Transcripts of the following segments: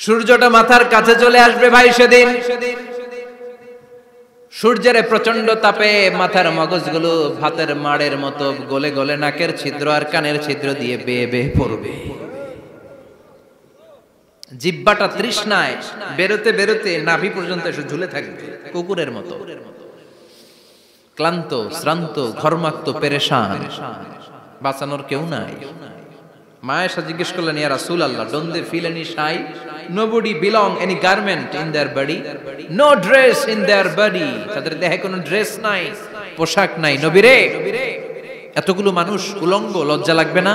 সূর্যটা মাথার কাছে চলে আসবে ভাই সেদিন। সূর্যের প্রচন্ড তাপে মাথার মগজগুলো ভাতের মাড়ের মতো গলে গলে নাকের ছিদ্র আর কানের ছিদ্র দিয়ে বেয়ে বেয়ে পড়বে। জিহ্বাটা তৃষ্ণায় বেরোতে বেরোতে নাভি পর্যন্ত এসে ঝুলে থাকবে কুকুরের মতো, ক্লান্ত শ্রান্ত ঘর্মাক্ত পেরেশান, বাঁচানোর কেউ নাই। মা আয়েশা জিজ্ঞেস করলেন, ইয়া রাসূলুল্লাহ, don't they feel any shy? Nobody belong any garment in their body, no dress in their body. তাদের দেহে কোনো ড্রেস নাই, পোশাক নাই। নবী রে, এতগুলো মানুষ উলঙ্গ, লজ্জা লাগবে না?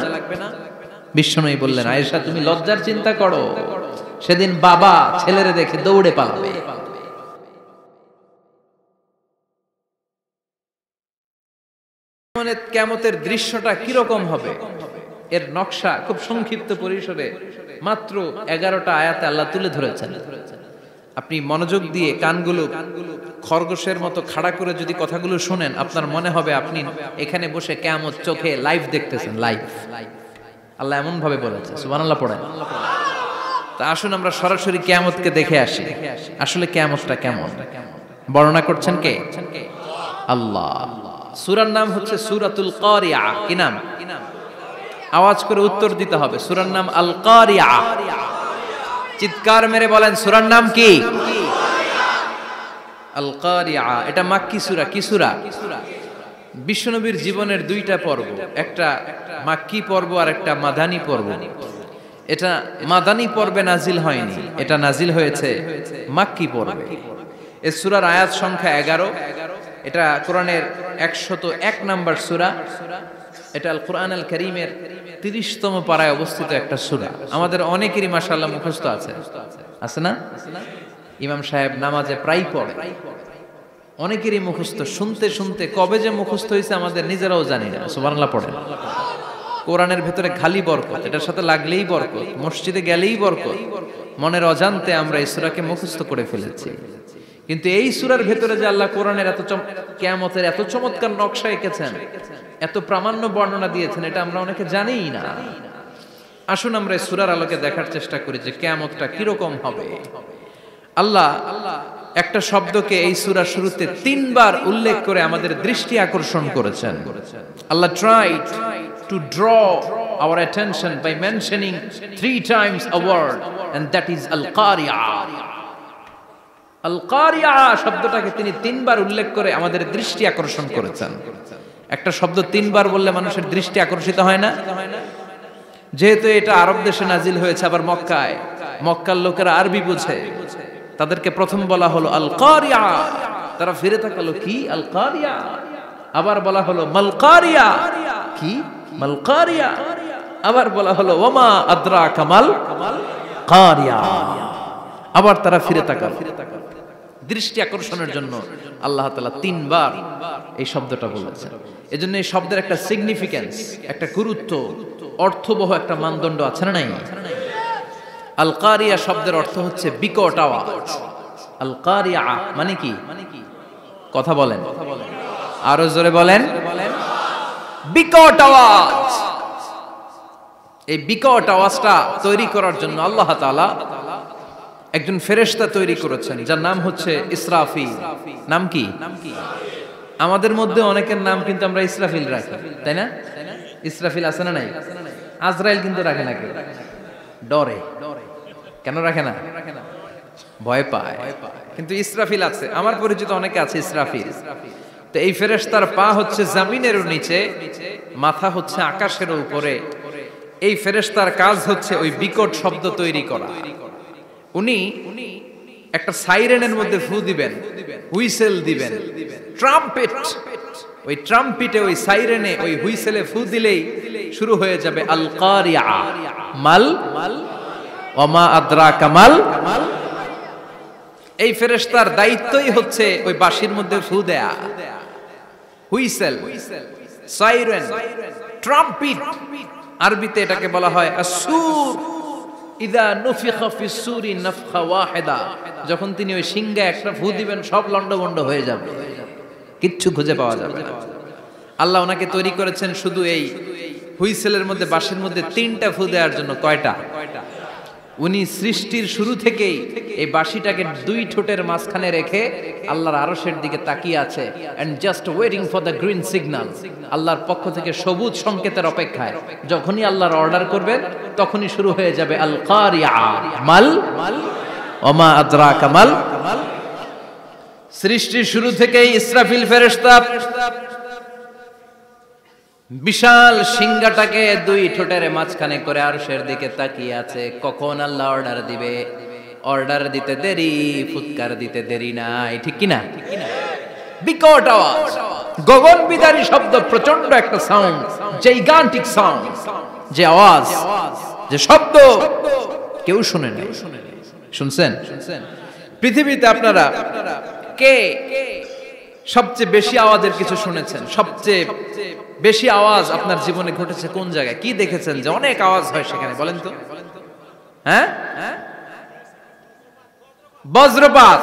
বিশ্বনবী বললেন, আয়েশা তুমি লজ্জার চিন্তা করো, সেদিন বাবা ছেলেরে দেখে দৌড়ে পালাবে। কিয়ামতের দৃশ্যটা কিরকম হবে এর নকশা খুব সংক্ষিপ্ত পরিসরে মাত্র 11টা আয়াতে আল্লাহ তুলে ধরেছেন। আপনি মনোযোগ দিয়ে কানগুলো খরগোশের মতো খাড়া করে যদি কথাগুলো শুনেন, আপনার মনে হবে আপনি এখানে বসে কিয়ামত চোখে লাইভ দেখতেছেন। লাইভ আল্লাহ এমন ভাবে বলেছে, সুবহানাল্লাহ পড়েন। তা আসুন আমরা সরাসরি কিয়ামতকে দেখে আসি। আসলে কিয়ামতটা কেমন বর্ণনা করছেন কে? আল্লাহ। সূরার নাম হচ্ছে সূরাতুল কারিয়া। কি নাম? আওয়াজ করে উত্তর দিতে হবে। সূরার নাম আল কারিয়া। চিৎকার মেরে বলেন, সূরার নাম কি? আল কারিয়া। এটা মাক্কি সূরা। কি সূরা? বিশ্বনবীর জীবনের দুইটা পর্ব, একটা মাক্কি পর্ব আর একটা মাদানী পর্ব। এটা মাদানী পর্বে নাজিল হয়নি, এটা নাজিল হয়েছে মাক্কি পর্বে। এই সূরার আয়াত সংখ্যা 11। এটা কোরআনের 101 নম্বর সূরা। এটা আল কোরআন আল কারীমের 30তম পারায় অবস্থিত একটা সূরা। আমাদের অনেকেরই মাশাআল্লাহ মুখস্থ আছে, আছে না? ইমাম সাহেব নামাজে প্রায় পড়ে, অনেকেরই মুখস্থ। শুনতে শুনতে কবে যে মুখস্থ হয়েছে আমাদের নিজেরাও জানি না। সুবহানাল্লাহ পড়ে। কোরআনের ভেতরে খালি বরকত, এটার সাথে লাগলেই বরকত, মসজিদে গেলেই বরকত। মনের অজান্তে আমরা এই সূরাকে মুখস্থ করে ফেলেছি। কিন্তু এই সূরার ভেতরে যে আল্লাহ কোরআনের এত কিয়ামতের এত চমৎকার নকশা এঁকেছেন, এত প্রামাণ্য বর্ণনা দিয়েছেন, এটা আমরা অনেকে জানিই না। আসুন আমরা এই সূরার আলোকে দেখার চেষ্টা করি যে কিয়ামতটা কিরকম হবে। আল্লাহ একটা শব্দকে এই সূরার শুরুতে 3 বার উল্লেখ করে আমাদের দৃষ্টি আকর্ষণ করেছেন। আল্লাহ tried to draw our attention by mentioning 3 times a word, and that is al-qari'ah. আল-কারিয়া শব্দটাকে তিনি 3 বার উল্লেখ করে আমাদের দৃষ্টি আকর্ষণ করেছেন। একটা শব্দ 3 বার বললে মানুষের দৃষ্টি আকর্ষিত হয় না? যেহেতু এটা আরব দেশে নাজিল হয়েছে, আবার মক্কায়, মক্কার লোকেরা আরবি বুঝে, তাদেরকে প্রথম বলা হলো আল-কারিয়া। তারা ফিরে তাকালো, কি আল-কারিয়া? আবার বলা হলো মাল-কারিয়া। কি মাল-কারিয়া? আবার বলা হলো ওমা আদরাকা মাল কারিয়া। আবার তারা ফিরে তাকালো। দৃষ্টি আকর্ষণের জন্য আল্লাহ তাআলা 3 বার এই শব্দটা বলেছেন। এজন্য এই শব্দের একটা সিগনিফিকেন্স, একটা গুরুত্ব, অর্থবহ একটা মানদণ্ড আছে না নাই? আল কারিয়া শব্দের অর্থ হচ্ছে বিকট আওয়াজ। আল কারিয়া মানে কি? কথা বলেন, আরো জোরে বলেন। বিকট আওয়াজ। এই বিকট আওয়াজটা তৈরি করার জন্য আল্লাহ তাআলা একজন ফেরেশতা তৈরি করেছেন, যার নাম হচ্ছে ইসরাফিল। নাম কি? আমাদের মধ্যে অনেকের নাম কিন্তু আমরা ইসরাফিল রাখি, তাই না? ইসরাফিল আছে না নাই? আজরাইল কিন্তু রাখে না কেউ, ডরে। কেন রাখে না? ভয় পায়। কিন্তু ইসরাফিল আছে, আমার পরিচিত অনেকে আছে ইসরাফিল। তো এই ফেরেশতার পা হচ্ছে জমিনের নিচে, মাথা হচ্ছে আকাশের উপরে। এই ফেরেশতার কাজ হচ্ছে ওই বিকট শব্দ তৈরি করা। উনি একটা সাইরেনের মধ্যে ফু দিবেন, হুইসেল দিবেন, ট্রাম্পেট। ওই ট্রাম্পিটে, ওই সাইরেনে, ওই হুইসেলে ফু দিলেই শুরু হয়ে যাবে আল কারিয়া। মাল ওমা আদরাকা মাল। এই ফেরেশতার দায়িত্বই হচ্ছে ওই বাঁশির মধ্যে ফু দেয়া। Whistle, siren, trumpet. আরবিতে এটাকে বলা হয় আসুর। ইদা নুফিখা ফিস সূরি নাফখা ওয়াহিদা। যখন তিনি ওই সিংহে একটা ফু দিবেন, সব লন্ডভন্ড হয়ে যাবে, কিচ্ছু খুঁজে পাওয়া যাবে না। আল্লাহ ওনাকে তৈরি করেছেন শুধু এই হুইসেলের মধ্যে, বাঁশির মধ্যে 3টা ফু দেওয়ার জন্য। কয়টা? উনি সৃষ্টির শুরু থেকেই এই বাঁশিটাকে দুই ঠোঁটের মাঝখানে রেখে আল্লাহর আরশের দিকে তাকিয়ে আছে and just waiting for the green signal. আল্লাহর পক্ষ থেকে সবুজ সংকেতের অপেক্ষায়। যখনই আল্লাহর অর্ডার করবেন তখনই শুরু হয়ে যাবে আল কারিয়া মাল ওমা আদরাকা মাল। সৃষ্টির শুরু থেকেই ইসরাফিল ফেরেশতা বিশাল সিংহাটাকে দুই ঠোঁটের মাঝখানে করে আরশের দিকে তাকিয়ে আছে, কখন আল্লাহ অর্ডার দিবে। অর্ডার দিতে দেরি, ফুৎকার দিতে দেরি নাই, ঠিক কিনা? বিকট আওয়াজ, গগন বিদারী শব্দ, প্রচন্ড একটা সাউন্ড, জাইগান্টিক সাউন্ড, যে আওয়াজ, যে শব্দ কেউ শুনে নাই। শুনছেন? পৃথিবীতে আপনারা কে সবচেয়ে বেশি আওয়াজের কিছু শুনেছেন? সবচেয়ে বেশি আওয়াজ আপনার জীবনে ঘটেছে কোন জায়গায়? কি দেখেছেন যে অনেক আওয়াজ হয় সেখানে? বলেন তো। হ্যাঁ, বজ্রপাত।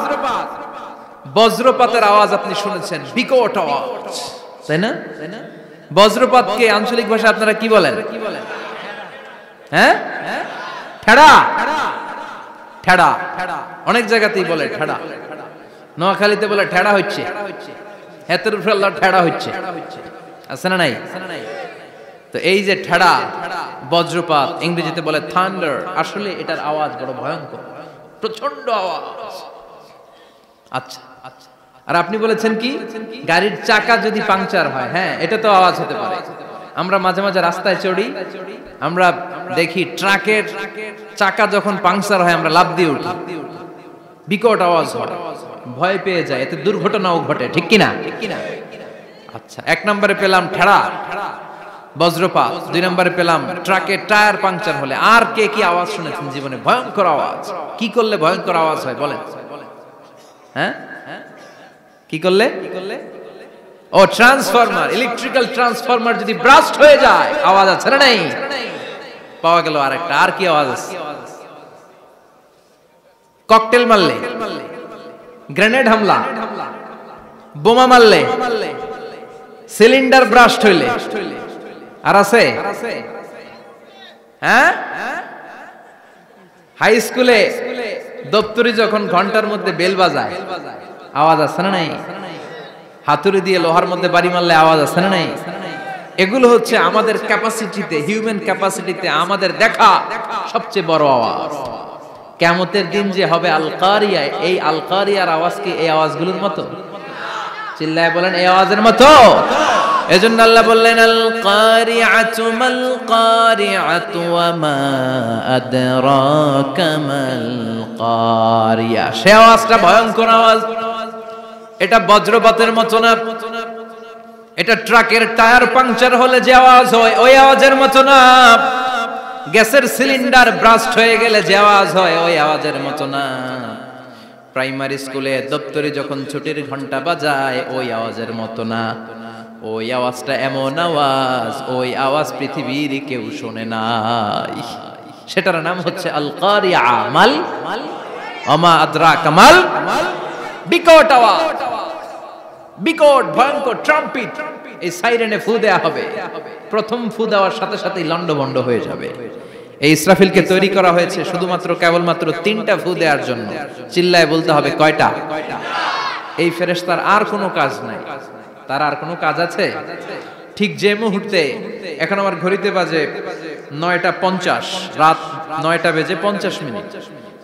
বজ্রপাতের আওয়াজ আপনি শুনেছেন, বিকট আওয়াজ, তাই না? বজ্রপাতকে আঞ্চলিক ভাষা আপনারা কি বলেন? হ্যাঁ, ঠেড়া। ঠেড়া অনেক জায়গাতেই বলে ঠেড়া। নোয়াখালীতে বলে ঠেড়া হচ্ছে, হেতের উপরে আল্লাহ ঠেড়া হচ্ছে, আছে না নাই? তো এই যে ঠেড়া, বজ্রপাত, ইংরেজিতে বলে থান্ডার, আসলে এটার আওয়াজ বড় ভয়ঙ্কর, প্রচন্ড আওয়াজ। আচ্ছা, আর আপনি বলেছেন কি গাড়ির চাকা যদি পাংচার হয়, হ্যাঁ এটা তো আওয়াজ হতে পারে। আমরা মাঝে মাঝে রাস্তায় চড়ি, আমরা দেখি ট্রাকের চাকা যখন পাংচার হয় আমরা লাফ দিয়ে উঠি, বিকট আওয়াজ হয়, ভয় পেয়ে যায়, এতে দুর্ঘটনাও ঘটে, ঠিক কিনা? আচ্ছা, এক নম্বরে পেলাম ঠেড়া, বজ্রপাত। দুই নম্বরে পেলাম ট্রাকের টায়ার পাংচার হলে। আর কে কি আওয়াজ শুনেছেন জীবনে? ভয়ঙ্কর আওয়াজ। কি করলে ভয়ঙ্কর আওয়াজ হয় বলেন? হ্যাঁ, কি করলে? ও ট্রান্সফরমার, ইলেকট্রিক্যাল ট্রান্সফরমার যদি ব্রাস্ট হয়ে যায় আওয়াজ আছে না নাই? পাওয়া গেল আরেকটা। আর কি আওয়াজ আছে? ককটেল মারলে, গ্রেনেড হামলা, বোমা মারলে, সিলিন্ডার ব্রাস্ট হইলে। আর আছে? হ্যাঁ, হাই স্কুলে দপ্তরি যখন ঘন্টার মধ্যে বেল বাজায় আওয়াজ আছে না নাই? হাতুড়ি দিয়ে লোহার মধ্যে বাড়ি মারলে আওয়াজ আছে না নাই? এগুলো হচ্ছে আমাদের ক্যাপাসিটিতে, হিউম্যান ক্যাপাসিটিতে আমাদের দেখা সবচেয়ে বড় আওয়াজ। কিয়ামতের দিন যে হবে আল কারিয়া, এই আল কারিয়ার আওয়াজ কি এই আওয়াজগুলোর মতো? চিল্লায় বলেন, এই আওয়াজের মতো। এজন্য আল্লাহ বললেন আল কারিআতু মাল কারিআতু ওয়া মা আদরাকা মাল কারিয়া। সে আওয়াজটা ভয়ঙ্কর আওয়াজ। এটা বজ্রপাতের মতো না, এটা ট্রাকের টায়ার পাংচার হলে যে আওয়াজ হয় ওই আওয়াজের মতো না, গ্যাসের সিলিন্ডার ব্রাস্ট হয়ে গেলে যে আওয়াজ হয় ওই আওয়াজের মতো না, প্রাইমারি স্কুলে দপ্তরে যখন ছুটির ঘন্টা বাজায় ওই আওয়াজের মতো না। ওই আওয়াজটা এমন আওয়াজ, ওই আওয়াজ পৃথিবীর কেউ শোনে নাই। সেটার নাম হচ্ছে আল কারিয়া মাল ওমা আদরাকা মাল। বিকট আওয়াজ, বিকট ভয়ঙ্কর ট্রাম্পিট। এই সাইরেনে ফু দেয়া হবে, প্রথম ফু দেওয়ার সাথে সাথেই লন্ডভন্ড হয়ে যাবে। এই ইসরাফিলকে তৈরি করা হয়েছে শুধুমাত্র কেবলমাত্র 3টা ফু দেওয়ার জন্য। চিল্লায় বলতে হবে কয়টা? এই ফেরেশতার আর কোনো কাজ নাই। তার আর কোনো কাজ আছে? ঠিক যে মুহূর্তে, এখন আমার ঘড়িতে বাজে 9:50, রাত 9:50,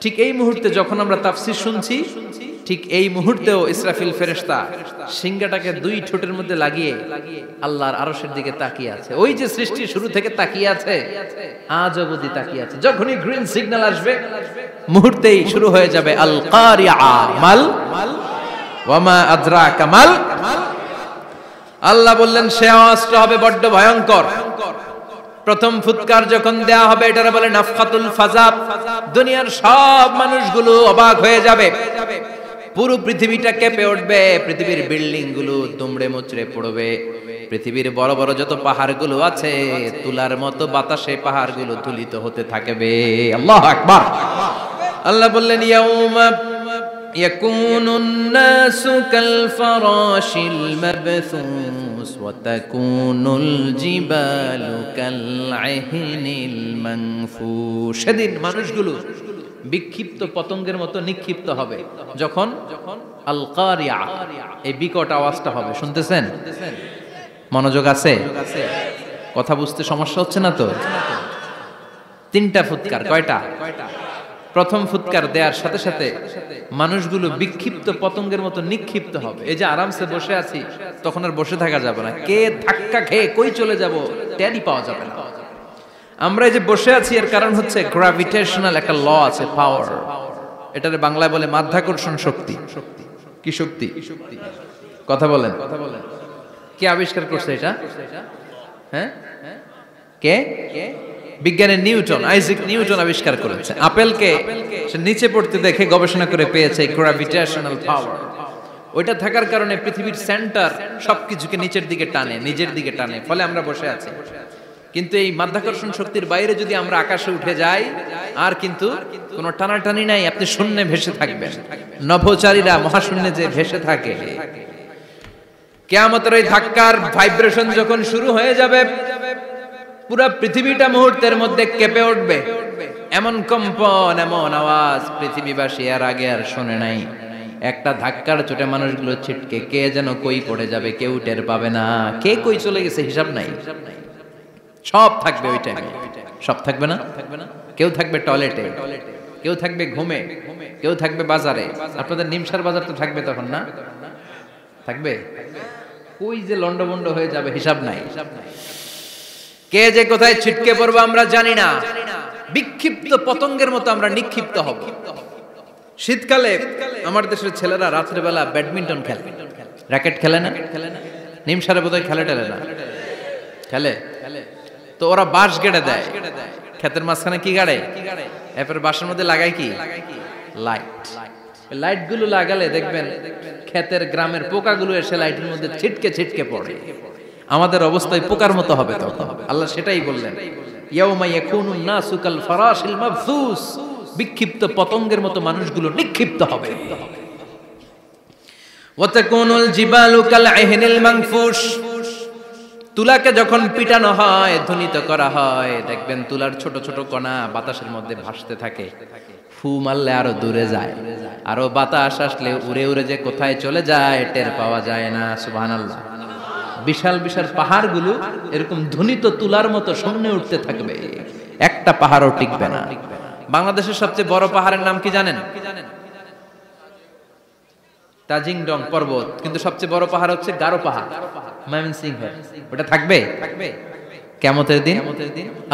ঠিক এই মুহূর্তে যখন আমরা তাফসীর শুনছি, ঠিক এই মুহূর্তেও ইসরাফিল ফেরেশতা সিংহাটাকে দুই ঠোঁটের মধ্যে লাগিয়ে আল্লাহর আরশের দিকে তাকিয়ে আছে। ওই যে সৃষ্টির শুরু থেকে তাকিয়ে আছে, আজ অবধি তাকিয়ে আছে। যখনই গ্রিন সিগন্যাল আসবে মুহূর্তেই শুরু হয়ে যাবে আল কারিয়া মাল ওয়া মা আদরাকা মাল। আল্লাহ বললেন সে আওয়াজটা হবে বড্ড ভয়ঙ্কর। প্রথম ফুৎকার যখন দেয়া হবে এটারে বলে নাফখাতুল ফাজা। দুনিয়ার সব মানুষগুলো অবাক হয়ে যাবে, পুরো পৃথিবীটা কেঁপে উঠবে, পৃথিবীর বিল্ডিং গুলো দুমড়ে মুচড়ে পড়বে, পৃথিবীর বড় বড় যত পাহাড়গুলো আছে তুলার মতো বাতাসে পাহাড়গুলো তুলিত হতে থাকবে। আল্লাহু আকবার। আল্লাহ বললেন ইয়াউমা يكون الناس كالفراش المبثوث وتكون الجبال كالعهن المنفوش সেদিন মানুষগুলো বিক্ষিপ্ত পতঙ্গের মতো নিক্ষিপ্ত হবে যখন আল কারিয়া এই বিকট আওয়াজটা হবে। শুনতেছেন? মনোযোগ আছে? কথা বুঝতে সমস্যা হচ্ছে না তো? তিনটা ফুৎকার। কয়টা? প্রথম ফুৎকার দেওয়ার সাথে সাথে মানুষগুলো বিক্ষিপ্ত পতঙ্গের মতো নিক্ষিপ্ত হবে। এই যে আরামসে বসে আছি, তখন আর বসে থাকা যাবে না। কে ধাক্কা খেয়ে কই চলে যাব টেরই পাওয়া যাবে না। আমরা এই যে বসে আছি এর কারণ হচ্ছে গ্র্যাভিটেশনাল একটা ল আছে, পাওয়ার। এটারে বাংলায় বলে মাধ্যাকর্ষণ শক্তি। কি শক্তি? কথা বলেন। কে আবিষ্কার করছে এটা? হ্যাঁ, কে? বিজ্ঞানের নিউটন, আইজাক নিউটন আবিষ্কার করেছে। আপেলকে সে নিচে পড়তে দেখে গবেষণা করে পেয়েছে গ্র্যাভিটেশনাল পাওয়ার। ওইটা থাকার কারণে পৃথিবীর সেন্টার সবকিছুকে নিচের দিকে টানে, নিজের দিকে টানে, ফলে আমরা বসে আছি। কিন্তু এই মাধ্যাকর্ষণ শক্তির বাইরে যদি আমরা আকাশে উঠে যাই, আর কিন্তু কোনো টানাটানি নাই, আপনি শূন্যে ভেসে থাকবেন। নভোচারীরা মহাশূন্যে যে ভেসে থাকে, কিয়ামতের ওই ধাক্কার ভাইব্রেশন যখন শুরু হয়ে যাবে, পুরো পৃথিবীটা মুহূর্তের মধ্যে কেঁপে উঠবে। এমন কম্পন, এমন আওয়াজ পৃথিবীবাসী এর আগে আর শোনে নাই। একটা ধাক্কার চোটে মানুষগুলো ছিটকে কে যেন কই পড়ে যাবে, কেউ টের পাবে না। কে কই চলে গেছে হিসাব নাই। সব থাকবে ওই টাইমে। সব থাকবে না? কেউ থাকবে টয়লেটে, কেউ থাকবে ঘুমে, কেউ থাকবে বাজারে। আপনাদের নিমসার বাজার তো থাকবে তখন, না থাকবে? কই যে লন্ডভন্ড হয়ে যাবে হিসাব নাই। কে যে কোথায় ছিটকে পড়বো আমরা জানি না। বিক্ষিপ্ত পতঙ্গের মতো আমরা নিক্ষিপ্ত হব। শীতকালে আমার দেশের ছেলেরা রাত্রেবেলা ব্যাডমিন্টন খেলে, র্যাকেট খেলে না? নিমসারে বোধহয় খেলে টেলে না? খেলে। তো ওরা বাঁশ গেড়ে দেয় ক্ষেতের মাঝখানে। কি গাড়ে? এরপর বাঁশের মধ্যে লাগায় কি? লাইট। লাইট গুলো লাগালে দেখবেন ক্ষেতের গ্রামের পোকাগুলো এসে লাইটের মধ্যে ছিটকে ছিটকে পড়ে। আমাদের অবস্থায় পোকার মতো হবে তখন। আল্লাহ সেটাই বললেন, ইয়াউমা ইয়াকুনুন নাসু কাল ফারাশিল মাবসুস। বিক্ষিপ্ত পতঙ্গের মতো মানুষগুলো নিক্ষিপ্ত হবে। ওয়া তাকুনুল জিবালু কাল আহিনিল মানফুশ। তুলাকে যখন পিটানো হয়, ধ্বনিত করা হয়, দেখবেন তুলার ছোট ছোট কণা বাতাসের মধ্যে ভাসতে থাকে। ফু মারলে আরো দূরে যায়, আরো বাতাস আসলে উড়ে উড়ে যে কোথায় চলে যায় টের পাওয়া যায় না। সুবহানাল্লাহ। বিশাল বিশাল পাহাড়গুলো এরকম ধ্বনিত তুলার মতো সামনে উঠতে থাকবে, একটা পাহাড়ও টিকবে না। বাংলাদেশের সবচেয়ে বড় পাহাড়ের নাম কি জানেন? তাজিংডং পর্বত। কিন্তু সবচেয়ে বড় পাহাড় হচ্ছে গারো পাহাড়, ময়মনসিংহ। ওটা থাকবে কিয়ামতের দিন।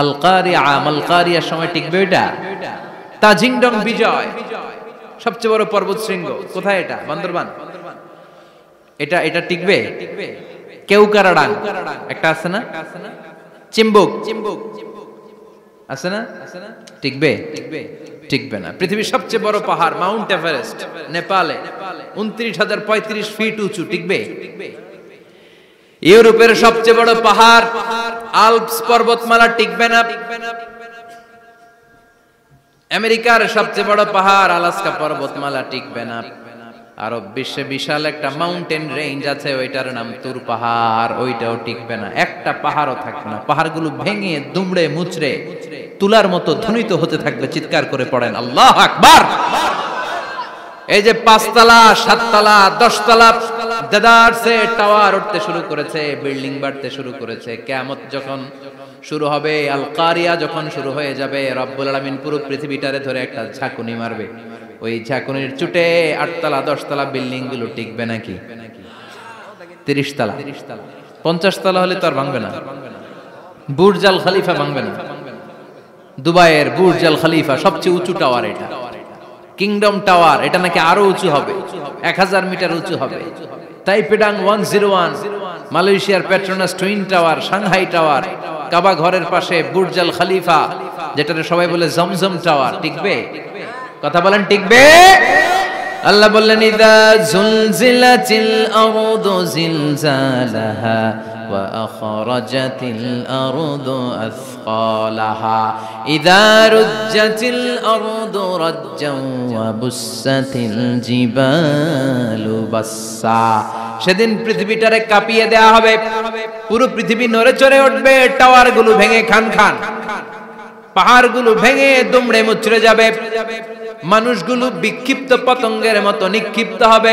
আল কারিয়া, মাল কারিয়ার সময় টিকবে ওইটা। তাজিংডং বিজয় সবচেয়ে বড় পর্বত শৃঙ্গ। কোথায় এটা? বান্দরবান। এটা টিকবে? কেউকারাডাং একটা আছে না? চিম্বুক আছে না? টিকবে? টিকবে না। পৃথিবীর সবচেয়ে বড় পাহাড় মাউন্ট এভারেস্ট নেপালে 29,035 ফিট উঁচু, টিকবে? ইউরোপের সবচেয়ে বড় পাহাড় আল্পস পর্বতমালা টিকবে না। আমেরিকার সবচেয়ে বড় পাহাড় আলাস্কা পর্বতমালা টিকবে না। আরব বিশ্বে বিশাল একটা মাউন্টেন রেঞ্জ আছে, ওইটার নাম তুর পাহাড়, ওইটাও টিকবে না। একটা পাহাড়ও থাকবে না। পাহাড়গুলো ভেঙে দুমড়ে মুচড়ে তুলার মতো ধ্বনিত হতে থাকবে। চিৎকার করে পড়েন আল্লাহু আকবার। এই যে 5 তলা, 7 তলা, 10 তলা দেদারসে টাওয়ার উঠতে শুরু করেছে, বিল্ডিং বাড়তে শুরু করেছে। কিয়ামত যখন শুরু হবে, আল কারিয়া যখন শুরু হয়ে যাবে, রব্বুল আলামিন পুরো পৃথিবীটারে ধরে একটা ঝাঁকুনি মারবে। ওই ঝাঁকুনির চুটে 8 তলা 10 তলা বিল্ডিং গুলো টিকবে নাকি? 30 তলা 50 তলা হলে তো আর ভাঙবে না। বুর্জ আল খলিফা ভাঙবে না। দুবাইয়ের বুর্জ আল খলিফা সবচেয়ে উঁচু টাওয়ার এটা। কিংডম টাওয়ার এটা নাকি আরো উঁচু হবে, 1000 মিটার উঁচু হবে। তাইপেডাং 101, মালয়েশিয়ার Petronas twin tower, Shanghai tower, Kaaba ঘরের পাশে বুর্জ আল খলিফা, যেটারে সবাই বলে জমজম টাওয়ার, টিকবে? কথা বলেন, টিকবে? আল্লাহ বললেন, ইযা যুলজিলাতিল আরদু জিলজালাহা وأخرجت الأرض أثقالها إذا رجت الأرض رجا وبست الجبال بسا সেদিন পৃথিবীটারে কাঁপিয়ে দেয়া হবে, পুরো পৃথিবী নড়ে চড়ে উঠবে, টাওয়ারগুলো ভেঙে খান খান, পাহাড়গুলো ভেঙে দুমড়ে মুচড়ে যাবে, মানুষগুলো বিক্ষিপ্ত পতঙ্গের মতো নিক্ষিপ্ত হবে,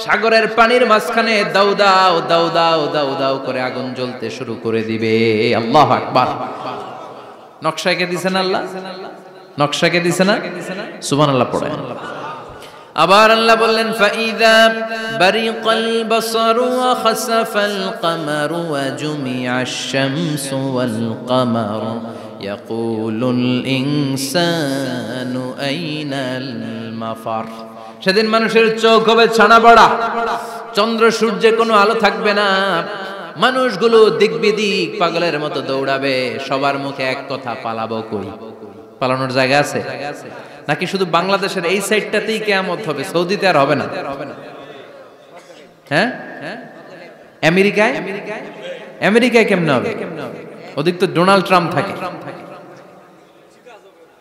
সাগরের পানির মাঝখানে দাউ দাউ দাউ দাউ দাউ দাউ করে আগুন জ্বলতে শুরু করে দিবে। আল্লাহু আকবার। নকশাকে দিছেন আল্লাহ, নকশাকে দিছেন না, সুবহানাল্লাহ পড়ে। আবার আল্লাহ বললেন ফাইদা বারিকাল বাসারু ওয়া খাসাফাল কামারু ওয়া জুমিআশ শামসু ওয়াল কামারু ইয়াকুলুল ইনসানু আইনাল মাফার। সেদিন মানুষের চোখ হবে ছানা বড়া, চন্দ্র সূর্যে কোনো আলো থাকবে না, মানুষগুলো দিক বিদিক পাগলের মতো দৌড়াবে, সবার মুখে এক কথা, পালাবো কই? পালানোর জায়গা আছে নাকি শুধু বাংলাদেশের এই সাইডটাতেই কিয়ামত হবে, সৌদিতে আর হবে না? হ্যাঁ, আমেরিকায়, আমেরিকায় কেমনে হবে? ওদিক তো ডোনাল্ড ট্রাম্প থাকে।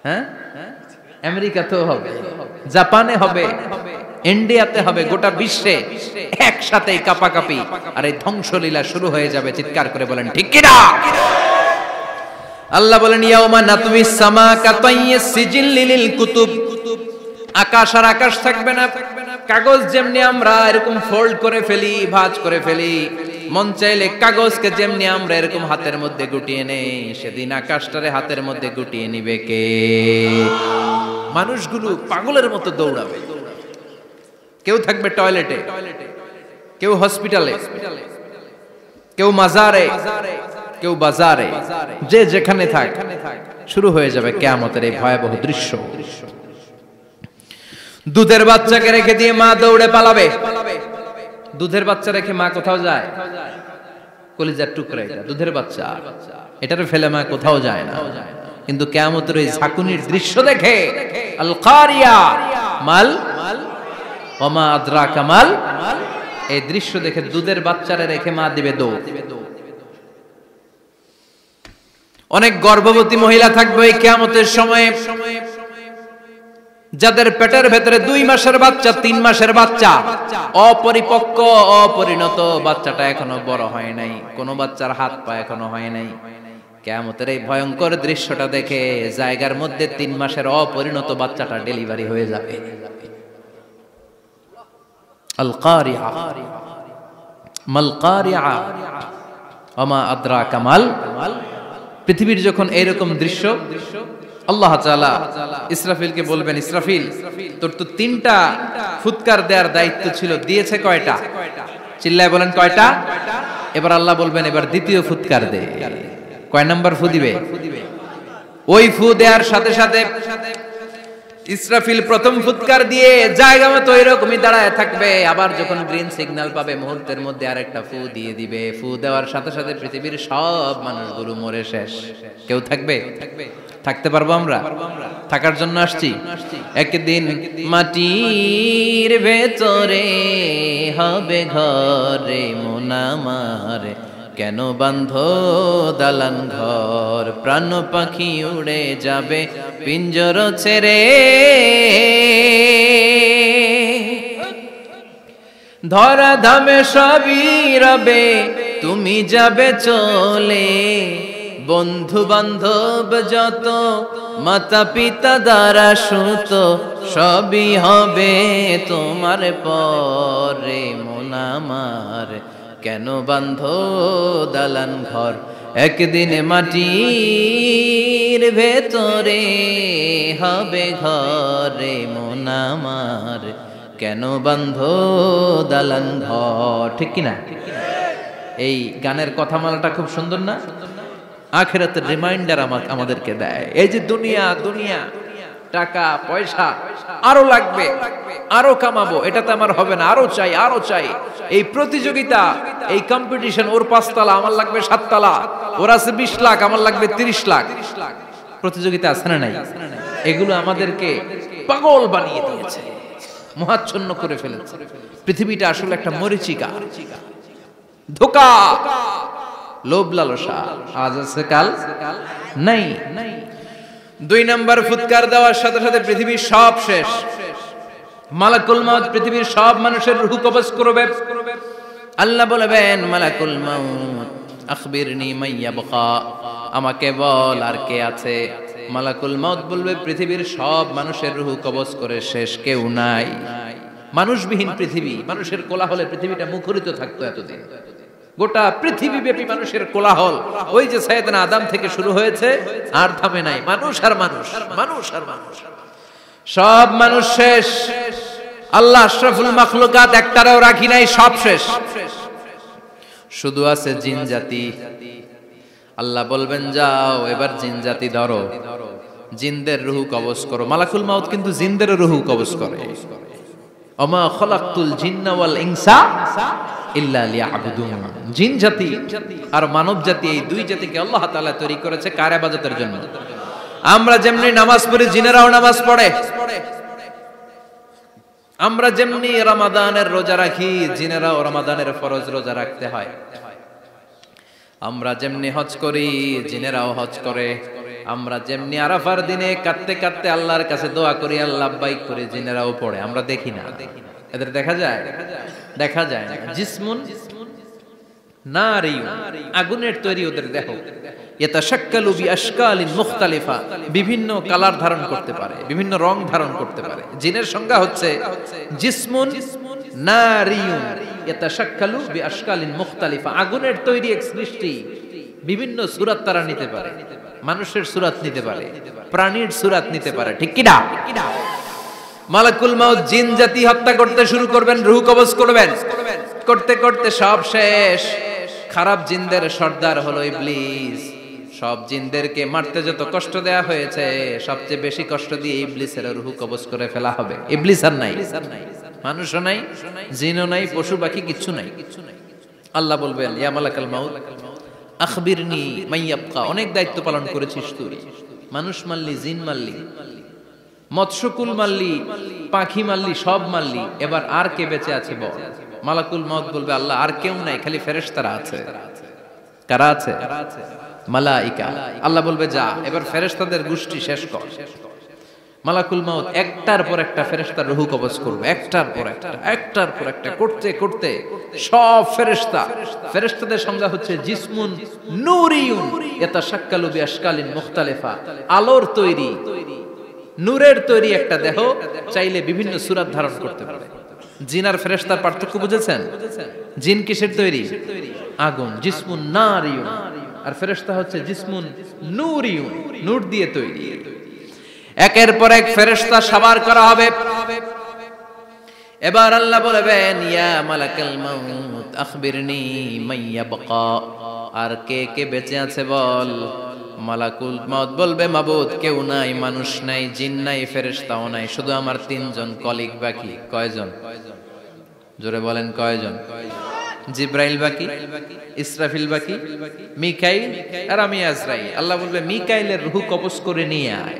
হ্যাঁ, আমেরিকাতেও হবে, জাপানে হবে, ইন্ডিয়াতে হবে, গোটা বিশ্বে একসাথে কাপাকাপি আর এই ধ্বংসলীলা শুরু হয়ে যাবে। চিৎকার করে বলেন ঠিক কি না? আল্লাহ বলেন ইয়াউমা নাতমিস সামা কাতাইয়িস সিজিল লিল কুতুব। আকাশ আর আকাশ থাকবে না, কাগজ যেমনি আমরা এরকম ফোল্ড করে ফেলি, ভাঁজ করে ফেলি, মন চাইলে কাগজকে যেমনি আমরা এরকম হাতের মধ্যে গুটিয়ে নেই, সেদিন আকাশটারে হাতের মধ্যে গুটিয়ে নিবে কে? মানুষগুলো পাগলের মতো দৌড়াবে, কেউ থাকবে টয়লেটে, কেউ হসপিটালে, কেউ মাজারে, কেউ বাজারে, যে যেখানে থাক, শুরু হয়ে যাবে কিয়ামতের এই ভয়াবহ দৃশ্য। দুধের বাচ্চাকে রেখে দিয়ে মা দৌড়ে পালাবে। দুধের বাচ্চা রেখে মা কোথাও যায়? কলিজার টুকরা এটা, দুধের বাচ্চা, এটারে ফেলে মা কোথাও যায় না। কিন্তু কিয়ামতের এই ঝাঁকুনির দৃশ্য দেখে আল কারিয়া মাল ওয়া মা আদরাকা মাল, এই দৃশ্য দেখে দুধের বাচ্চারে রেখে মা দিবে দৌড়। অনেক গর্ভবতী মহিলা থাকবে এই কিয়ামতের সময়ে, যাদের পেটের ভেতরে 2 মাসের বাচ্চা, 3 মাসের বাচ্চা, অপরিপক্ক অপরিণত, বাচ্চাটা এখনো বড় হয় নাই, কোন বাচ্চার হাত পা এখনো হয় নাই। কিয়ামতের এই ভয়ঙ্কর দৃশ্যটা দেখে জায়গার মধ্যে 3 মাসের অপরিণত বাচ্চাটা ডেলিভারি হয়ে যাবে। আল কারিয়া মাল কারিয়া ওয়া মা আদরাকা মাল। পৃথিবীর যখন এরকম দৃশ্য, আল্লাহ তাআলা ইসরাফিলকে বলবেন, ইসরাফিল তোর তো 3টা ফুৎকার দেওয়ার দায়িত্ব ছিল, দিয়েছে কয়টা? চিল্লায় বলেন কয়টা? এবার আল্লাহ বলবেন এবার দ্বিতীয় ফুৎকার দে। কয় নাম্বার ফু দিবে? ওই ফু দেওয়ার সাথে সাথে ইসরাফিল প্রথম ফুৎকার দিয়ে জায়গা মতো এরকমই দাঁড়ায় থাকবে, আবার যখন গ্রিন সিগন্যাল পাবে মুহূর্তের মধ্যে আরেকটা ফু দিয়ে দিবে। ফু দেওয়ার সাথে সাথে পৃথিবীর সব মানুষগুলো মরে শেষ, কেউ থাকবে? থাকতে পারবো আমরা? থাকার জন্য আসছি। একদিন মাটির ভেতরে হবে ঘরে মন আমার, কেন বাঁধো দালান ঘর, প্রাণ পাখি উড়ে যাবে পিঞ্জর ছেড়ে, ধরা ধামে সবই রবে তুমি যাবে চলে, বন্ধু বান্ধব যত মাতা পিতা দ্বারা সুত সবই হবে তোমার পরে মন আমার, কেন বাঁধো দালান ঘর, একদিন মাটির ভেতরে হবে ঘরে মন আমার, কেন বাঁধো দালান ঘর। ঠিক কিনা? এই গানের কথামালাটা খুব সুন্দর না? আখিরাতের রিমাইন্ডার আমাদেরকে দেয়। এই যে দুনিয়া দুনিয়া, টাকা পয়সা আরো লাগবে, আরো কামাবো, এটাতে আমার হবে না, আরো চাই আরো চাই। এই প্রতিযোগিতা, এই কম্পিটিশন, ওর 5 তলা আমার লাগবে 7 তলা, ওর আছে 20 লাখ আমার লাগবে 30 লাখ, প্রতিযোগিতা আছে না নাই? এগুলো আমাদেরকে পাগল বানিয়ে দিয়েছে, মোহাচ্ছন্ন করে ফেলেছে। পৃথিবীটা আসলে একটা মরীচিকা, ধোঁকা, লোভ লালসা আজ আছে কাল নাই। 2 নাম্বার ফুৎকার দেওয়ার সাথে সাথে পৃথিবীর সব শেষ। মালাকুল মাউত পৃথিবীর সব মানুষের রূহ কবজ করবে। আল্লাহ বলবেন মালাকুল মাউত আখবিরনি মাইয়াবকা, আমাকে বল আর কে আছে। মালাকুল মাউত বলবে পৃথিবীর সব মানুষের রূহ কবজ করে শেষ, কেউ নাই। মানুষবিহীন পৃথিবী, মানুষের কোলাহলে পৃথিবীটা মুখরিত থাকতো এতদিন। গোটা পৃথিবী ব্যাপী মানুষের কোলাহল, ওই যে সাইয়েদনা আদম থেকে শুরু হয়েছে আর থামে নাই। মানুষ আর মানুষ, মানুষ আর মানুষ, সব মানুষ শেষ। আল্লাহ আশরাফুল মাখলুকাত একটারও রাখি নাই, সব শেষ। শুধু আছে জিন জাতি। আল্লাহ বলবেন যাও এবার জিন জাতি ধরো, জিনদের রূহ কবজ করো। মালাকুল মাউত কিন্তু জিনদের রূহ কবজ করে। ওমা খলাকতুল জিন্না ওয়াল ইনসা ইল্লা লিয়াবুদুন। জিন জাতি আর মানব জাতি, এই দুই জাতিকে আল্লাহ তাআলা তৈরি করেছে কার ইবাদতের জন্য। আমরা যেমনি নামাজ পড়ি, জিনেরাও নামাজ পড়ে। আমরা যেমনি রমাদানের রোজা রাখি, জিনেরাও রমাদানের ফরজ রোজা রাখতে হয়। আমরা যেমনি হজ করি, জিনেরাও হজ করে। আমরা যেমনি আরাফার দিনে কাঁদতে কাঁদতে আল্লাহর কাছে দোয়া করি, আল্লাহ লাব্বাইক করে, জিনেরাও পড়ে। আমরা দেখি না, এদের দেখা যায়? দেখা যায় না। জিসমুন নারিয়ুন, আগুনের তৈরি ওদের দেহ। ইয়াতাশাক্কালু বিআশকালিন মুখতালিফা, বিভিন্ন কালার ধারণ করতে পারে, বিভিন্ন রং ধারণ করতে পারে। জিনের সংজ্ঞা হচ্ছে জিসমুন নারিয়ুন ইয়াতাশাক্কালু বিআশকালিন মুখতালিফা, আগুনের তৈরি এক সৃষ্টি। বিভিন্ন সূরত তারা নিতে পারে, মানুষের সূরত নিতে পারে, প্রাণীর সূরত নিতে পারে, ঠিক কি না? মালাকুল মাউত জিন জাতি হত্যা করতে শুরু করবেন, রূহ কবজ করবেন। করতে করতে সব শেষ। খারাপ জিনদের সর্দার হলো ইবলিস। সব জিনদেরকে মারতে যত কষ্ট দেয়া হয়েছে, সবচেয়ে বেশি কষ্ট দিয়ে ইবলিসের রূহ কবজ করে ফেলা হবে। ইবলিস আর নাই, মানুষও নাই, জিনও নাই, পশু পাখি কিচ্ছু নাই। আল্লাহ বলবেন ইয়া মালাকাল মাউত আখবিরনি মাইয়াবকা, অনেক দায়িত্ব পালন করেছিস তুই। মানুষ মারলি, জিন মারলি, মৎস্যকুল মারলি, পাখি মারলি, সব মারলি, এবার আর কে বেঁচে আছে বল। মালাকুল মাউত বলবে আল্লাহ আর কেউ নাই, খালি ফেরেশতারা আছে। কারা আছে? মালাইকা। আল্লাহ বলবে যা এবার ফেরেশতাদের গোষ্ঠী শেষ কর। মালাকুল মাউত একটার পর একটা ফেরেশতার রূহ কবজ করবে, একটার পর একটা, একটার পর একটা করতে করতে সব ফেরেশতা। ফেরেশতাদের সংজ্ঞা হচ্ছে জিসমুন নূরিয়ুন ইয়াতাশাক্কালু বিআশকালিন মুখতালিফা, আলোর তৈরি, নূরের তৈরি একটা দেহ, চাইলে বিভিন্ন সূরত ধারণ করতে পারে। জিন আর ফেরেশতার পার্থক্য বুঝেছেন? জিন কিসের তৈরি? আগুন, জিসমুন নারিয়ুন। আর ফেরেশতা হচ্ছে জিসমুন নূরিয়ুন, নূর দিয়ে তৈরি। একের পর এক ফেরেশতা সবার করা হবে। এবার আল্লাহ বলবেন ইয়া মালাকাল মাউত আখবিরনি মাইয়াবকা, আর কে কে বেঁচে আছে বল। মালাকুল মাউত বলবে মাবুদ কেউ নাই, মানুষ নাই, জিন নাই, ফেরেশতাও নাই, শুধু আমার 3 জন কলিগ বাকি। কয়জন? জোরে বলেন কয়জন? জিব্রাইল বাকি, ইসরাফিল বাকি, মিকাইল আর আমি আজরাইল। আল্লাহ বলবে মিকাইলের রূহ কবজ করে নিয়ে আয়।